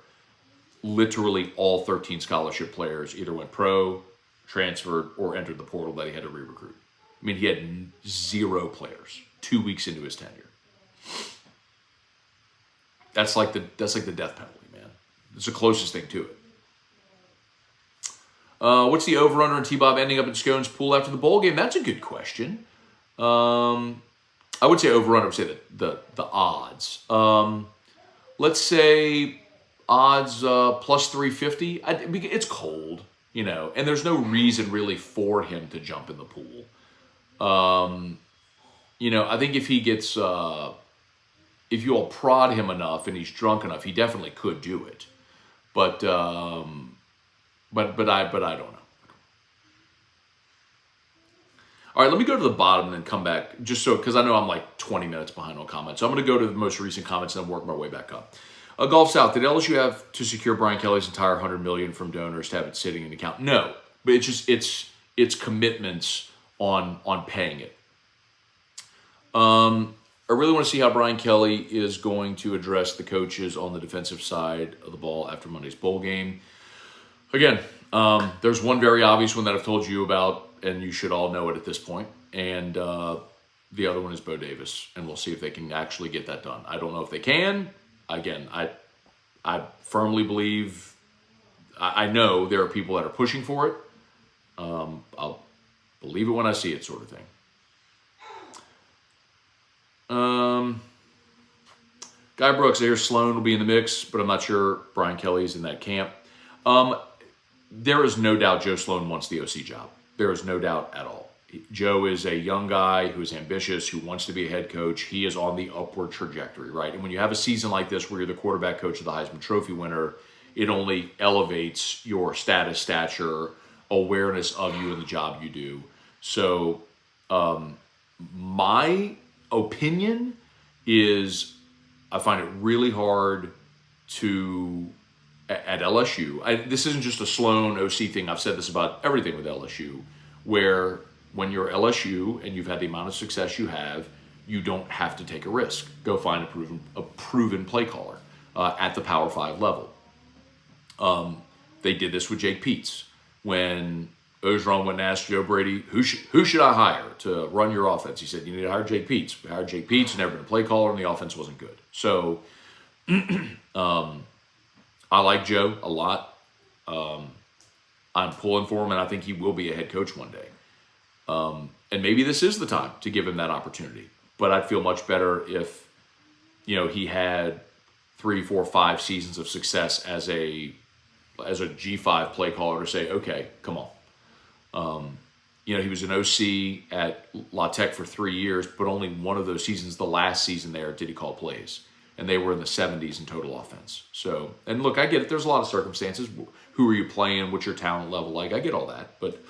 literally all 13 scholarship players either went pro, transferred, or entered the portal that he had to re-recruit. I mean, he had 0 players 2 weeks into his tenure. That's like the death penalty, man. It's the closest thing to it. What's the over/under on T-Bob ending up in Scone's pool after the bowl game? That's a good question. I would say over/under. I would say the odds. Let's say odds plus 350. It's cold, and there's no reason really for him to jump in the pool. I think if he gets, if you all prod him enough and he's drunk enough, he definitely could do it. But I don't know. All right, let me go to the bottom and then come back, because I know I'm like 20 minutes behind on comments. So I'm going to go to the most recent comments and then work my way back up. Gulf South, did LSU have to secure Brian Kelly's entire $100 million from donors to have it sitting in the account? No, but it's commitments on paying it. I really want to see how Brian Kelly is going to address the coaches on the defensive side of the ball after Monday's bowl game. Again, there's one very obvious one that I've told you about, and you should all know it at this point. And the other one is Bo Davis, and we'll see if they can actually get that done. I don't know if they can. Again, I firmly believe, I know there are people that are pushing for it. I'll believe it when I see it, sort of thing. Guy Brooks, I hear Sloan will be in the mix, but I'm not sure Brian Kelly's in that camp. There is no doubt Joe Sloan wants the OC job. There is no doubt at all. Joe is a young guy who's ambitious, who wants to be a head coach. He is on the upward trajectory, right? And when you have a season like this where you're the quarterback coach of the Heisman Trophy winner, it only elevates your status, stature, awareness of you and the job you do. So my opinion is I find it really hard at LSU. This isn't just a Sloan OC thing. I've said this about everything with LSU, where when you're LSU and you've had the amount of success you have, you don't have to take a risk. Go find a proven play caller at the Power 5 level. They did this with Jake Peetz. When Ogeron went and asked Joe Brady, who should I hire to run your offense? He said, you need to hire Jake Peetz. We hired Jake Peetz, never been a play caller, and the offense wasn't good. So I like Joe a lot. I'm pulling for him, and I think he will be a head coach one day. And maybe this is the time to give him that opportunity. But I'd feel much better if, he had 3, 4, 5 seasons of success as a G5 play caller to say, okay, come on. He was an OC at La Tech for 3 years, but only one of those seasons, the last season there, did he call plays. And they were in the 70s in total offense. So, and look, I get it. There's a lot of circumstances. Who are you playing? What's your talent level like? I get all that. But,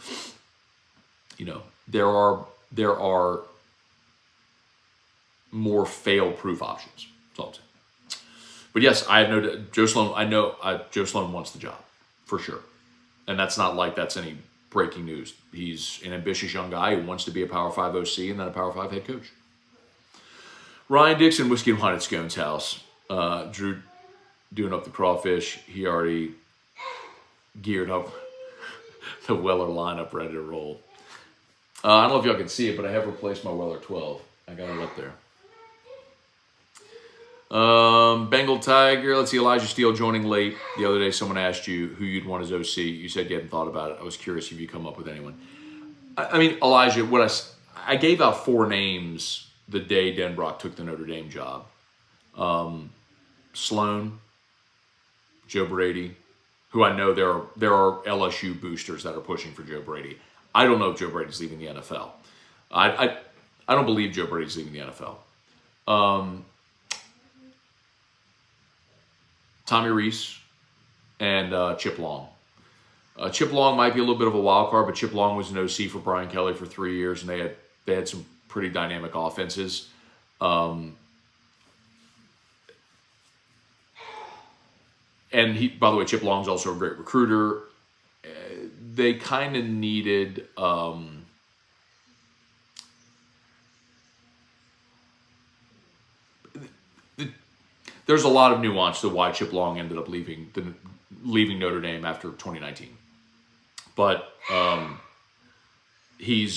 there are more fail-proof options. That's all I'm saying. But yes, I have no Joe Sloan. I know Joe Sloan wants the job for sure, and that's not like that's any breaking news. He's an ambitious young guy who wants to be a Power 5 OC and then a Power 5 head coach. Ryan Dixon, Whiskey and Wine at Scone's house. Drew doing up the crawfish. He already geared up the Weller lineup ready to roll. I don't know if y'all can see it, but I have replaced my Weller 12. I got it up there. Bengal Tiger. Let's see. Elijah Steele joining late. The other day, someone asked you who you'd want as OC. You said you hadn't thought about it. I was curious if you come up with anyone. I mean, Elijah. I gave out 4 names the day Denbrock took the Notre Dame job. Sloan, Joe Brady, who I know there are LSU boosters that are pushing for Joe Brady. I don't know if Joe Brady's leaving the NFL. I don't believe Joe Brady's leaving the NFL. Tommy Rees and Chip Long. Chip Long might be a little bit of a wild card, but Chip Long was an OC for Brian Kelly for 3 years, and they had some pretty dynamic offenses. And he, by the way, Chip Long's also a great recruiter. They kind of needed there's a lot of nuance to why Chip Long ended up leaving Notre Dame after 2019. But he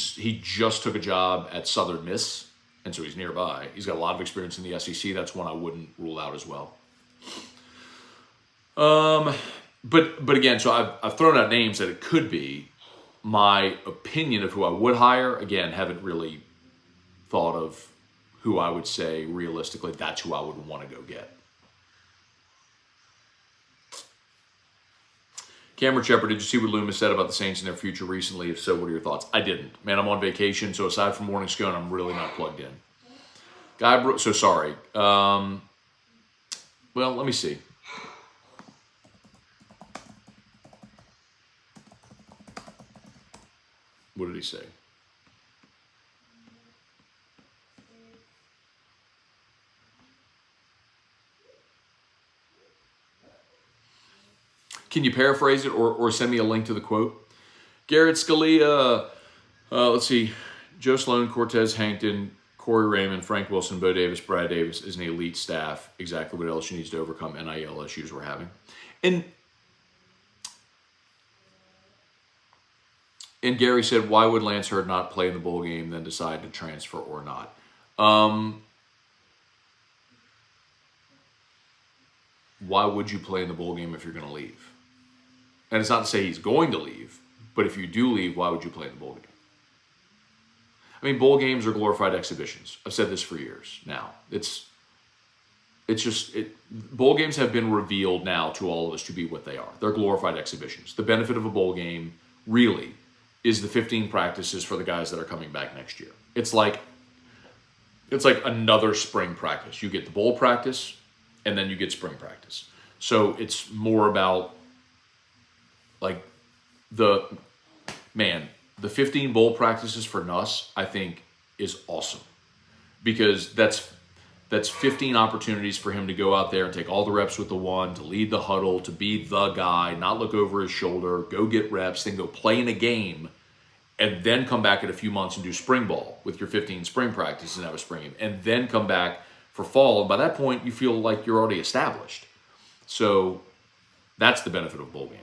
just took a job at Southern Miss, and so he's nearby. He's got a lot of experience in the SEC. That's one I wouldn't rule out as well. But again, so I've thrown out names that it could be. My opinion of who I would hire, again, haven't really thought of who I would say realistically that's who I would want to go get. Cameron Shepard, did you see what Loomis said about the Saints and their future recently? If so, what are your thoughts? I didn't. Man, I'm on vacation, so aside from Morning Scone, I'm really not plugged in. So sorry. Well, let me see. What did he say? Can you paraphrase it or send me a link to the quote? Garrett Scalia, let's see, Joe Sloan, Cortez Hankton, Corey Raymond, Frank Wilson, Bo Davis, Brad Davis is an elite staff. Exactly what LSU needs to overcome NIL issues we're having. And Gary said, why would Lance Hurd not play in the bowl game, then decide to transfer or not? Why would you play in the bowl game if you're going to leave? And it's not to say he's going to leave, but if you do leave, why would you play in the bowl game? I mean, bowl games are glorified exhibitions. I've said this for years now. Bowl games have been revealed now to all of us to be what they are. They're glorified exhibitions. The benefit of a bowl game really is the 15 practices for the guys that are coming back next year. It's like another spring practice. You get the bowl practice, and then you get spring practice. So it's more about the 15 bowl practices for Nuss, I think, is awesome. Because that's 15 opportunities for him to go out there and take all the reps with the one, to lead the huddle, to be the guy, not look over his shoulder, go get reps, then go play in a game, and then come back in a few months and do spring ball with your 15 spring practices and have a spring game, and then come back for fall. And by that point, you feel like you're already established. So that's the benefit of a bowl game.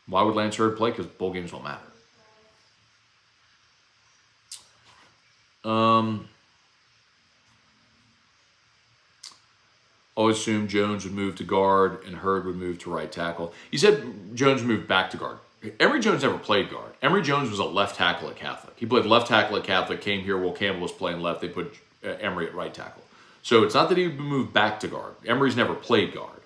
Why would Lance Hurd play? Because bowl games don't matter. Always assumed Jones would move to guard and Hurd would move to right tackle. He said Jones moved back to guard. Emory Jones never played guard. Emory Jones was a left tackle at Catholic. He played left tackle at Catholic, came here. Will Campbell was playing left. They put Emory at right tackle. So it's not that he moved back to guard. Emory's never played guard.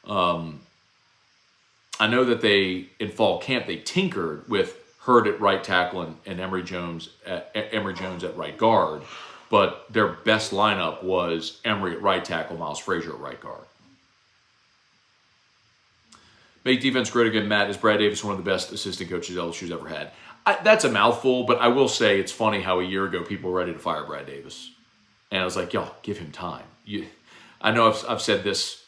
I know that in fall camp, they tinkered with Hurd at right tackle and Emory Jones at right guard. But their best lineup was Emory at right tackle, Miles Frazier at right guard. Make defense great again, Matt. Is Brad Davis one of the best assistant coaches LSU's ever had? That's a mouthful, but I will say it's funny how a year ago people were ready to fire Brad Davis. And I was like, y'all, give him time. I know I've said this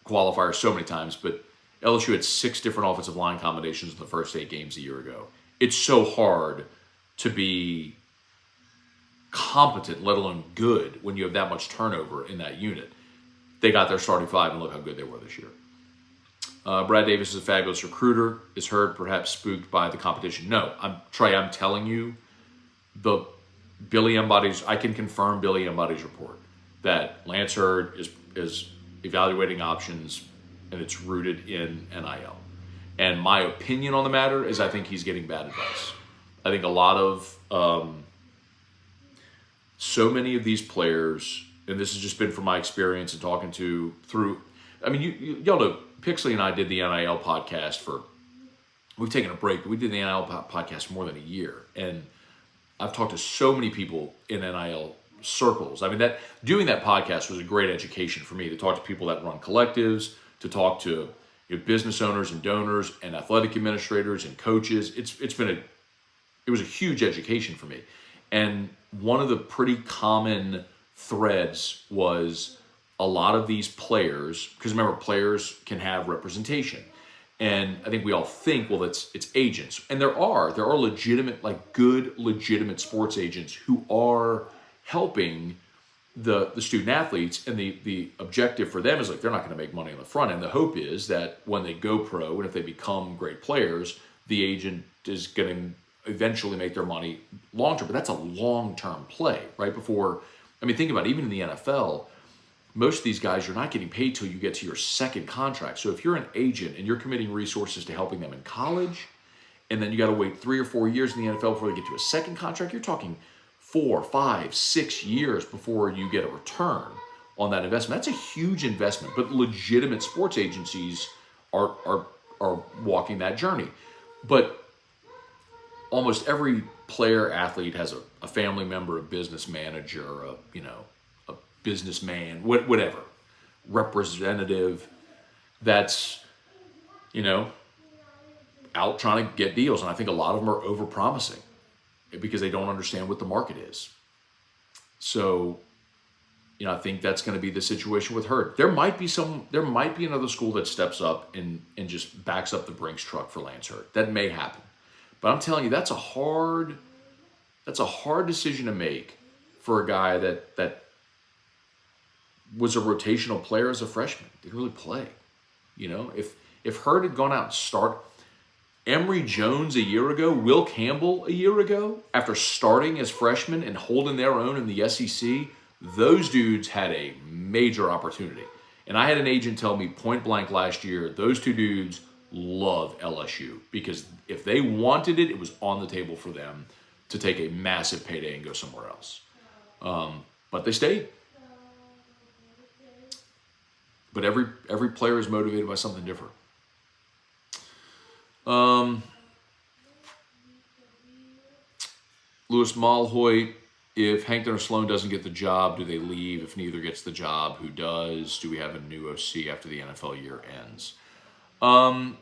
qualifier so many times, but LSU had 6 different offensive line combinations in the first 8 games a year ago. It's so hard to be competent, let alone good, when you have that much turnover in that unit. They got their starting 5, and look how good they were this year. Brad Davis is a fabulous recruiter. Is Hurd perhaps spooked by the competition? No. Trey, I'm telling you, the Billy Embodies, I can confirm Billy Embodies' report that Lance Hurd is evaluating options, and it's rooted in NIL. And my opinion on the matter is I think he's getting bad advice. I think a lot of, so many of these players, and this has just been from my experience and talking to through, I mean, y'all know, Pixley and I did the NIL podcast we've taken a break, but we did the NIL podcast for more than a year. And I've talked to so many people in NIL circles. I mean, doing that podcast was a great education for me, to talk to people that run collectives, to talk to business owners and donors and athletic administrators and coaches. It was a huge education for me. And one of the pretty common threads was a lot of these players, because remember, players can have representation. And I think we all think, well, it's agents. And there are legitimate, good legitimate sports agents who are helping the student athletes, and the objective for them is they're not going to make money on the front end. The hope is that when they go pro and if they become great players, the agent is going to eventually make their money long term. But that's a long term play, right? Think about it, even in the NFL, most of these guys, you're not getting paid till you get to your second contract. So if you're an agent and you're committing resources to helping them in college, and then you got to wait 3 or 4 years in the NFL before they get to a second contract, you're talking 4, 5, 6 years before you get a return on that investment. That's a huge investment, but legitimate sports agencies are walking that journey. But almost every player athlete has a family member, a business manager, a businessman, whatever, representative that's, out trying to get deals. And I think a lot of them are over-promising because they don't understand what the market is. So, I think that's going to be the situation with Hurd. There might be another school that steps up and just backs up the Brinks truck for Lance Hurd. That may happen. But I'm telling you, that's a hard decision to make for a guy that was a rotational player as a freshman. Didn't really play. If Hurd had gone out and started, Emory Jones a year ago, Will Campbell a year ago, after starting as freshmen and holding their own in the SEC, those dudes had a major opportunity. And I had an agent tell me point blank last year, those 2 dudes love LSU because if they wanted it, it was on the table for them to take a massive payday and go somewhere else. But they stayed. But every player is motivated by something different. Louis Malhoy, if Hankton or Sloan doesn't get the job, do they leave? If neither gets the job, who does? Do we have a new OC after the NFL year ends? I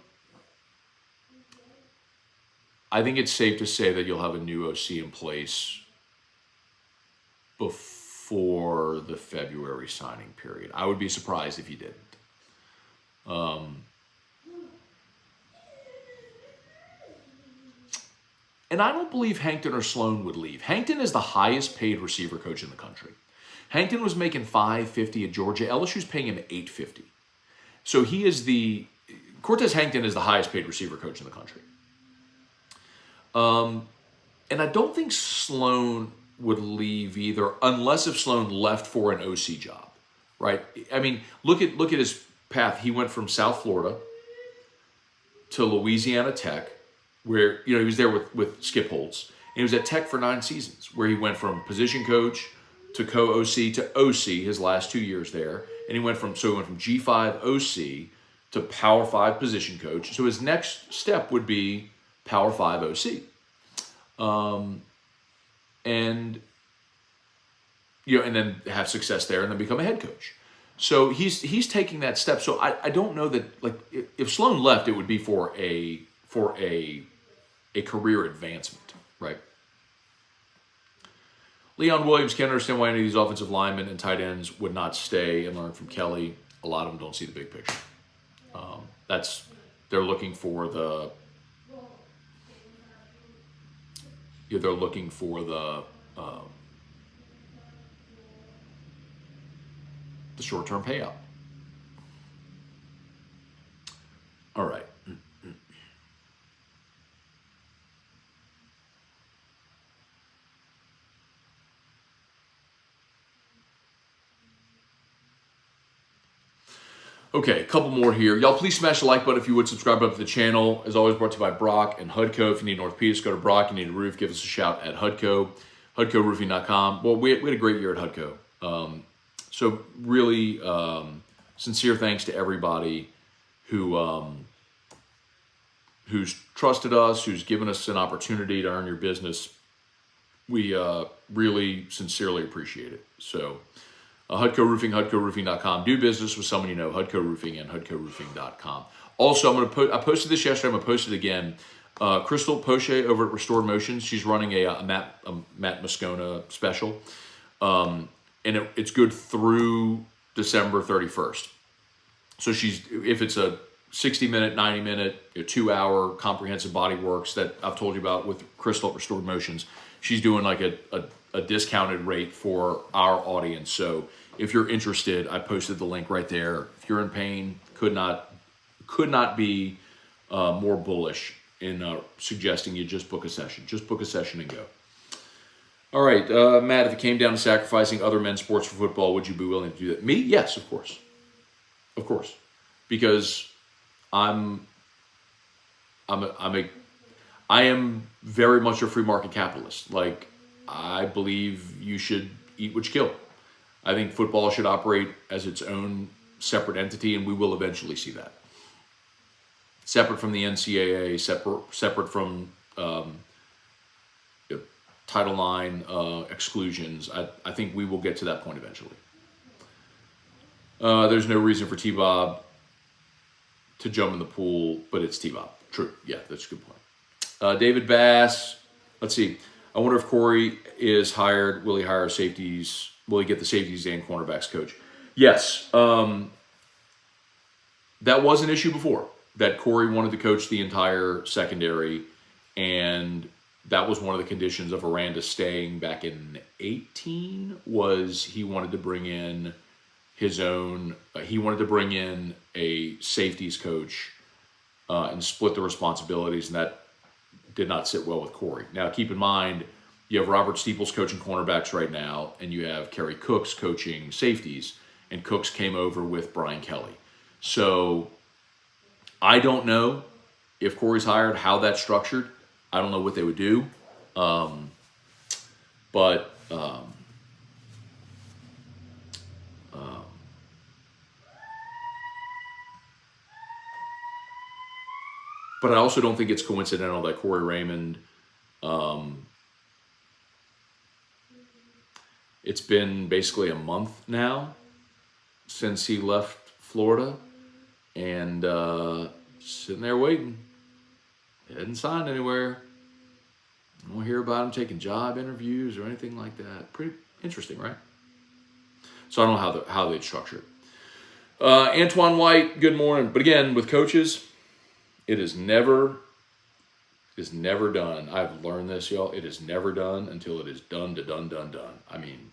think it's safe to say that you'll have a new OC in place before the February signing period. I would be surprised if you didn't. And I don't believe Hankton or Sloan would leave. Hankton is the highest paid receiver coach in the country. Hankton was making $550 at Georgia. LSU's paying him $850. So Cortez Hankton is the highest paid receiver coach in the country. And I don't think Sloan would leave either, unless if Sloan left for an OC job, right? I mean, look at his path. He went from South Florida to Louisiana Tech, where he was there with Skip Holtz. And he was at Tech for 9 seasons, where he went from position coach to co-OC to OC his last 2 years there. And he went from G5 OC to Power 5 position coach. So his next step would be Power 5 OC. And then have success there and then become a head coach. So he's taking that step. So I don't know that, like, if Sloan left, it would be for a career advancement, right? Leon Williams can't understand why any of these offensive linemen and tight ends would not stay and learn from Kelly. A lot of them don't see the big picture. They're looking for the short-term payout. All right. Okay, a couple more here. Y'all, please smash the like button if you would. Subscribe up to the channel. As always, brought to you by Brock and Hudco. If you need an orthopedist, go to Brock. You need a roof, give us a shout at Hudco, HudcoRoofing.com. Well, we had a great year at Hudco. So really sincere thanks to everybody who's trusted us, who's given us an opportunity to earn your business. We really sincerely appreciate it. So Hudco Roofing, HudcoRoofing.com. Do business with someone you know, Hudco Roofing and HudcoRoofing.com. Also, I posted this yesterday. I'm going to post it again. Crystal Poche over at Restored Motions. She's running a Matt Moscona special. And it's good through December 31st. So if it's a 60-minute, 90-minute, 2-hour comprehensive body works that I've told you about with Crystal at Restored Motions, she's doing like a discounted rate for our audience. So if you're interested, I posted the link right there. If you're in pain, could not be more bullish in suggesting you just book a session. Just book a session and go. All right, Matt, if it came down to sacrificing other men's sports for football, would you be willing to do that? Me? Yes, of course. Of course. Because I am very much a free market capitalist. Like, I believe you should eat what you kill. I think football should operate as its own separate entity, and we will eventually see that. Separate from the NCAA, separate from Title IX exclusions. I think we will get to that point eventually. There's no reason for T-Bob to jump in the pool, but it's T-Bob. True. Yeah, that's a good point. David Bass. Let's see. I wonder if Corey is hired. Will he hire safeties? Will he get the safeties and cornerbacks coach? Yes. That was an issue before, that Corey wanted to coach the entire secondary, and that was one of the conditions of Aranda staying back in 2018, was he wanted to bring in his own, he wanted to bring in a safeties coach and split the responsibilities, and that did not sit well with Corey. Now, keep in mind, you have Robert Steeples coaching cornerbacks right now, and you have Kerry Cooks coaching safeties, and Cooks came over with Brian Kelly. So I don't know if Corey's hired, how that's structured. I don't know what they would do. But I also don't think it's coincidental that Corey Raymond, it's been basically a month now since he left Florida, and sitting there waiting. He hadn't signed anywhere. I don't hear about him taking job interviews or anything like that. Pretty interesting, right? So I don't know how they'd structure it. Antoine White, good morning. But again, with coaches, it is never done. I've learned this, y'all. It is never done until it is done. I mean,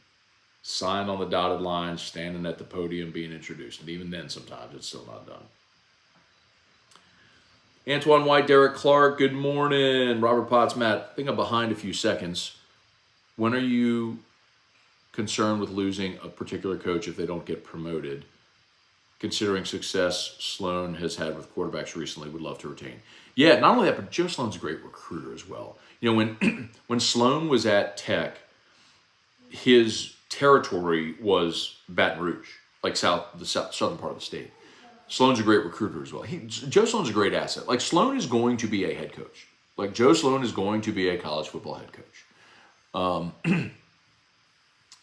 signed on the dotted line, standing at the podium, being introduced. And even then, sometimes it's still not done. Antoine White, Derek Clark, good morning. Robert Potts, Matt, I think I'm behind a few seconds. When are you concerned with losing a particular coach if they don't get promoted? considering success Sloan has had with quarterbacks recently, would love to retain. Yeah, not only that, but Joe Sloan's a great recruiter as well. You know, when when Sloan was at Tech, his territory was Baton Rouge, like southern part of the state. Sloan's a great recruiter as well. Joe Sloan's a great asset. Like, Sloan is going to be a head coach. Like, Joe Sloan is going to be a college football head coach.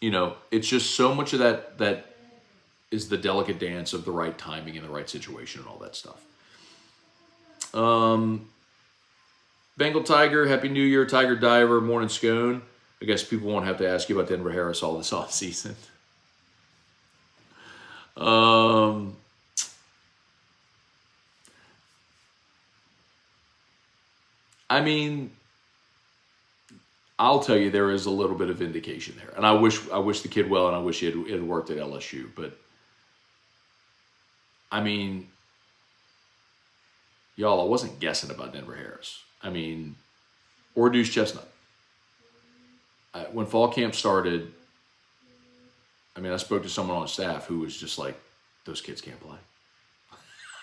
You know, it's just so much of that is the delicate dance of the right timing and the right situation and all that stuff. Bengal Tiger, Happy New Year, Tiger Diver, Morning Scone. I guess people won't have to ask you about Denver Harris all this offseason. I mean, I'll tell you, there is a little bit of vindication there, and I wish the kid well, and I wish it had worked at LSU. But I mean, y'all, I wasn't guessing about Denver Harris. I mean, or Deuce Chestnut. When fall camp started, I mean, I spoke to someone on staff who was just like, "Those kids can't play."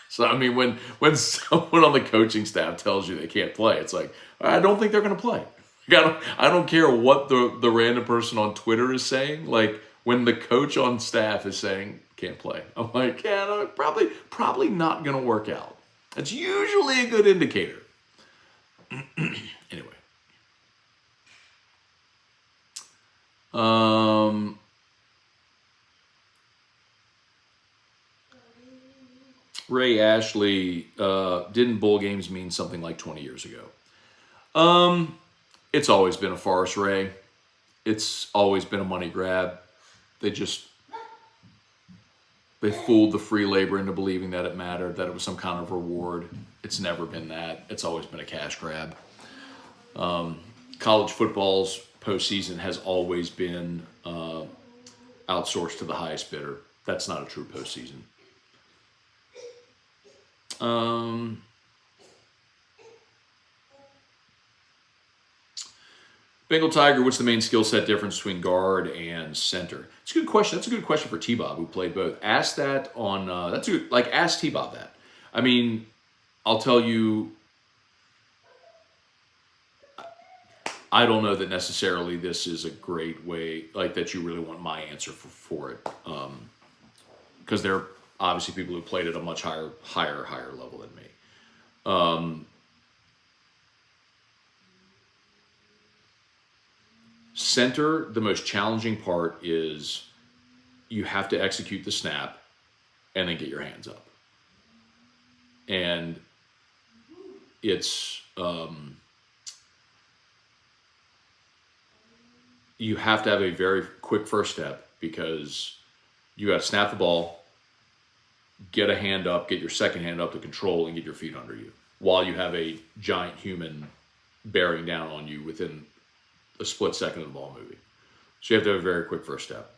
So, I mean, when someone on the coaching staff tells you they can't play, it's like, I don't think they're going to play. I don't care what the random person on Twitter is saying. Like, when the coach on staff is saying can't play, I'm like, yeah, no, probably not going to work out. That's usually a good indicator. Anyway. Ray Ashley, didn't bowl games mean something like 20 years ago? It's always been a farce, Ray. It's always been a money grab. They fooled the free labor into believing that it mattered, that it was some kind of reward. It's never been that. It's always been a cash grab. College football's postseason has always been outsourced to the highest bidder. That's not a true postseason. Bengal Tiger, what's the main skill set difference between guard and center? It's a good question. That's a good question for T-Bob, who played both. Ask that on, ask T-Bob that. I mean, I'll tell you, I don't know that necessarily this is a great way, like, that you really want my answer for it. Because there are obviously people who played at a much higher level than me. Center, the most challenging part is you have to execute the snap and then get your hands up. And it's, you have to have a very quick first step, because you got to snap the ball, get a hand up, get your second hand up to control, and get your feet under you while you have a giant human bearing down on you within a split second of the ball moving. So you have to have a very quick first step.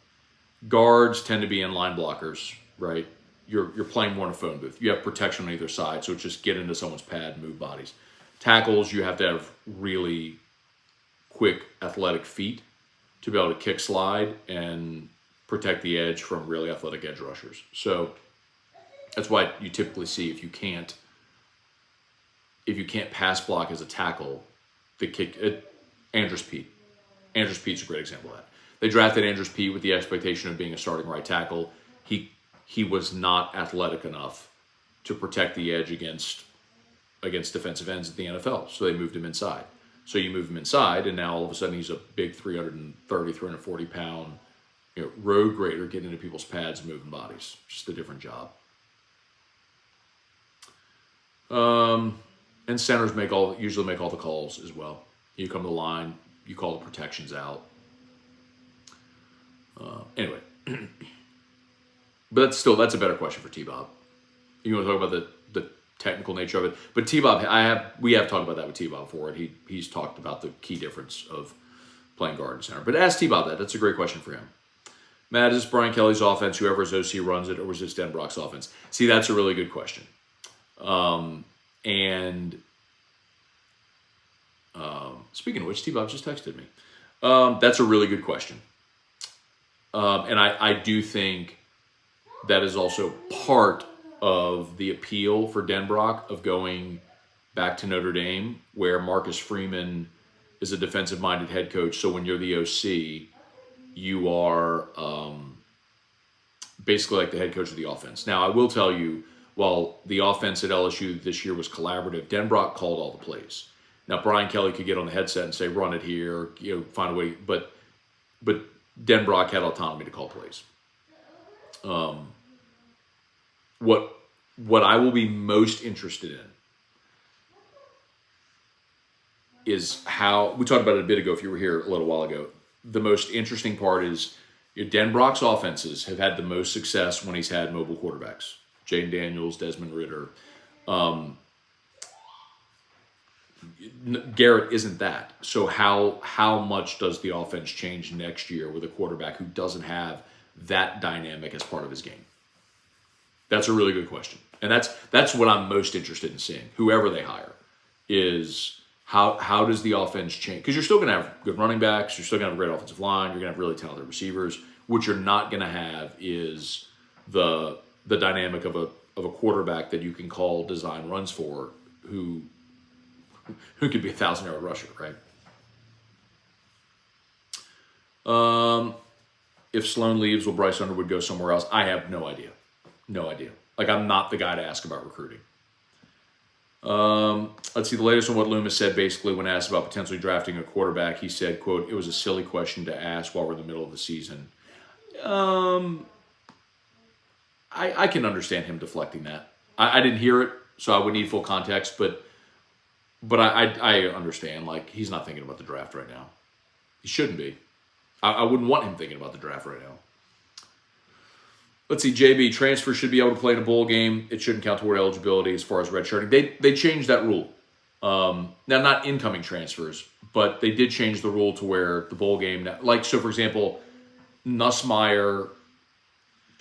Guards tend to be in line blockers, right? You're playing more in a phone booth. You have protection on either side, so it's just get into someone's pad and move bodies. Tackles, you have to have really quick athletic feet to be able to kick slide and protect the edge from really athletic edge rushers. So that's why you typically see if you can't pass block as a tackle, the kick. Andrus Peat. Andrus Peat's a great example of that. They drafted Andrus Peat with the expectation of being a starting right tackle. He was not athletic enough to protect the edge against defensive ends at the NFL, so they moved him inside. So you move him inside, and now all of a sudden he's a big 330, 340-pound road grader getting into people's pads and moving bodies. Just a different job. And centers usually make all the calls as well. You come to the line, you call the protections out. Anyway, but that's a better question for T-Bob. You want to talk about the technical nature of it, but T-Bob, we have talked about that with T-Bob before, and he's talked about the key difference of playing guard and center. But ask T-Bob that. That's a great question for him. Matt, is this Brian Kelly's offense, whoever's OC runs it, or was this Den Brock's offense? See, that's a really good question. Speaking of which, T-Bob just texted me. That's a really good question. And I do think that is also part of the appeal for Denbrock of going back to Notre Dame, where Marcus Freeman is a defensive-minded head coach. So when you're the OC, you are basically like the head coach of the offense. Now, I will tell you, while the offense at LSU this year was collaborative, Denbrock called all the plays. Now, Brian Kelly could get on the headset and say, run it here, find a way. But Denbrock had autonomy to call plays. What I will be most interested in is how, we talked about it a bit ago if you were here a little while ago. The most interesting part is Denbrock's offenses have had the most success when he's had mobile quarterbacks. Jaden Daniels, Desmond Ridder. Garrett isn't that. So how much does the offense change next year with a quarterback who doesn't have that dynamic as part of his game? That's a really good question. And that's what I'm most interested in seeing. Whoever they hire is how does the offense change? Because you're still going to have good running backs. You're still going to have a great offensive line. You're going to have really talented receivers. What you're not going to have is the dynamic of a quarterback that you can call design runs for who could be a 1,000-yard rusher, right? If Sloan leaves, will Bryce Underwood go somewhere else? I have no idea. No idea. Like, I'm not the guy to ask about recruiting. Let's see, the latest on what Loomis said basically when asked about potentially drafting a quarterback. He said, quote, "It was a silly question to ask while we're in the middle of the season." I can understand him deflecting that. I didn't hear it, so I would need full context, but I understand. Like, he's not thinking about the draft right now. He shouldn't be. I wouldn't want him thinking about the draft right now. Let's see, JB, transfers should be able to play in a bowl game. It shouldn't count toward eligibility as far as redshirting. They changed that rule. Now, not incoming transfers, but they did change the rule to where the bowl game, like, so for example, Nussmeier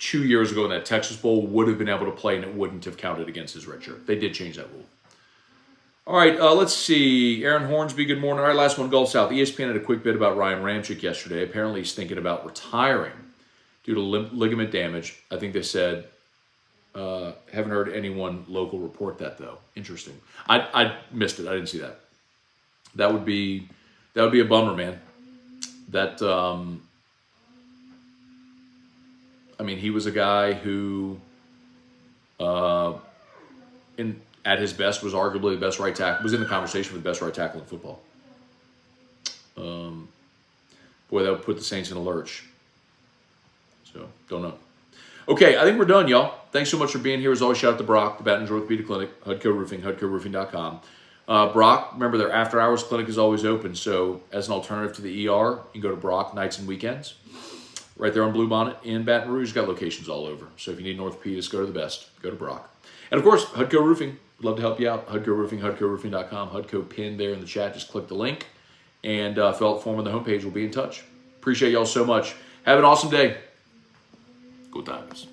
2 years ago in that Texas Bowl would have been able to play and it wouldn't have counted against his redshirt. They did change that rule. All right, let's see. Aaron Hornsby, good morning. All right, last one, Gulf South. ESPN had a quick bit about Ryan Ramczyk yesterday. Apparently he's thinking about retiring due to ligament damage. I think they said, haven't heard anyone local report that, though. Interesting. I missed it. I didn't see that. That would be a bummer, man. That, I mean, he was a guy who, at his best, was arguably the best right tackle, was in the conversation for the best right tackle in football. Boy, that would put the Saints in a lurch. So, don't know. Okay, I think we're done, y'all. Thanks so much for being here. As always, shout out to Brock, the Baton Rouge Orthopedic Clinic, Hudco Roofing, HudcoRoofing.com. Brock, remember their after-hours clinic is always open, so as an alternative to the ER, you can go to Brock nights and weekends. Right there on Bluebonnet in Baton Rouge. Got locations all over. So if you need an orthopedist, go to the best. Go to Brock. And of course, Hudco Roofing. We'd love to help you out. Hudco Roofing, HudcoRoofing.com. Hudco pinned there in the chat. Just click the link. And fill out the form on the homepage. We'll be in touch. Appreciate y'all so much. Have an awesome day. Go Tigers.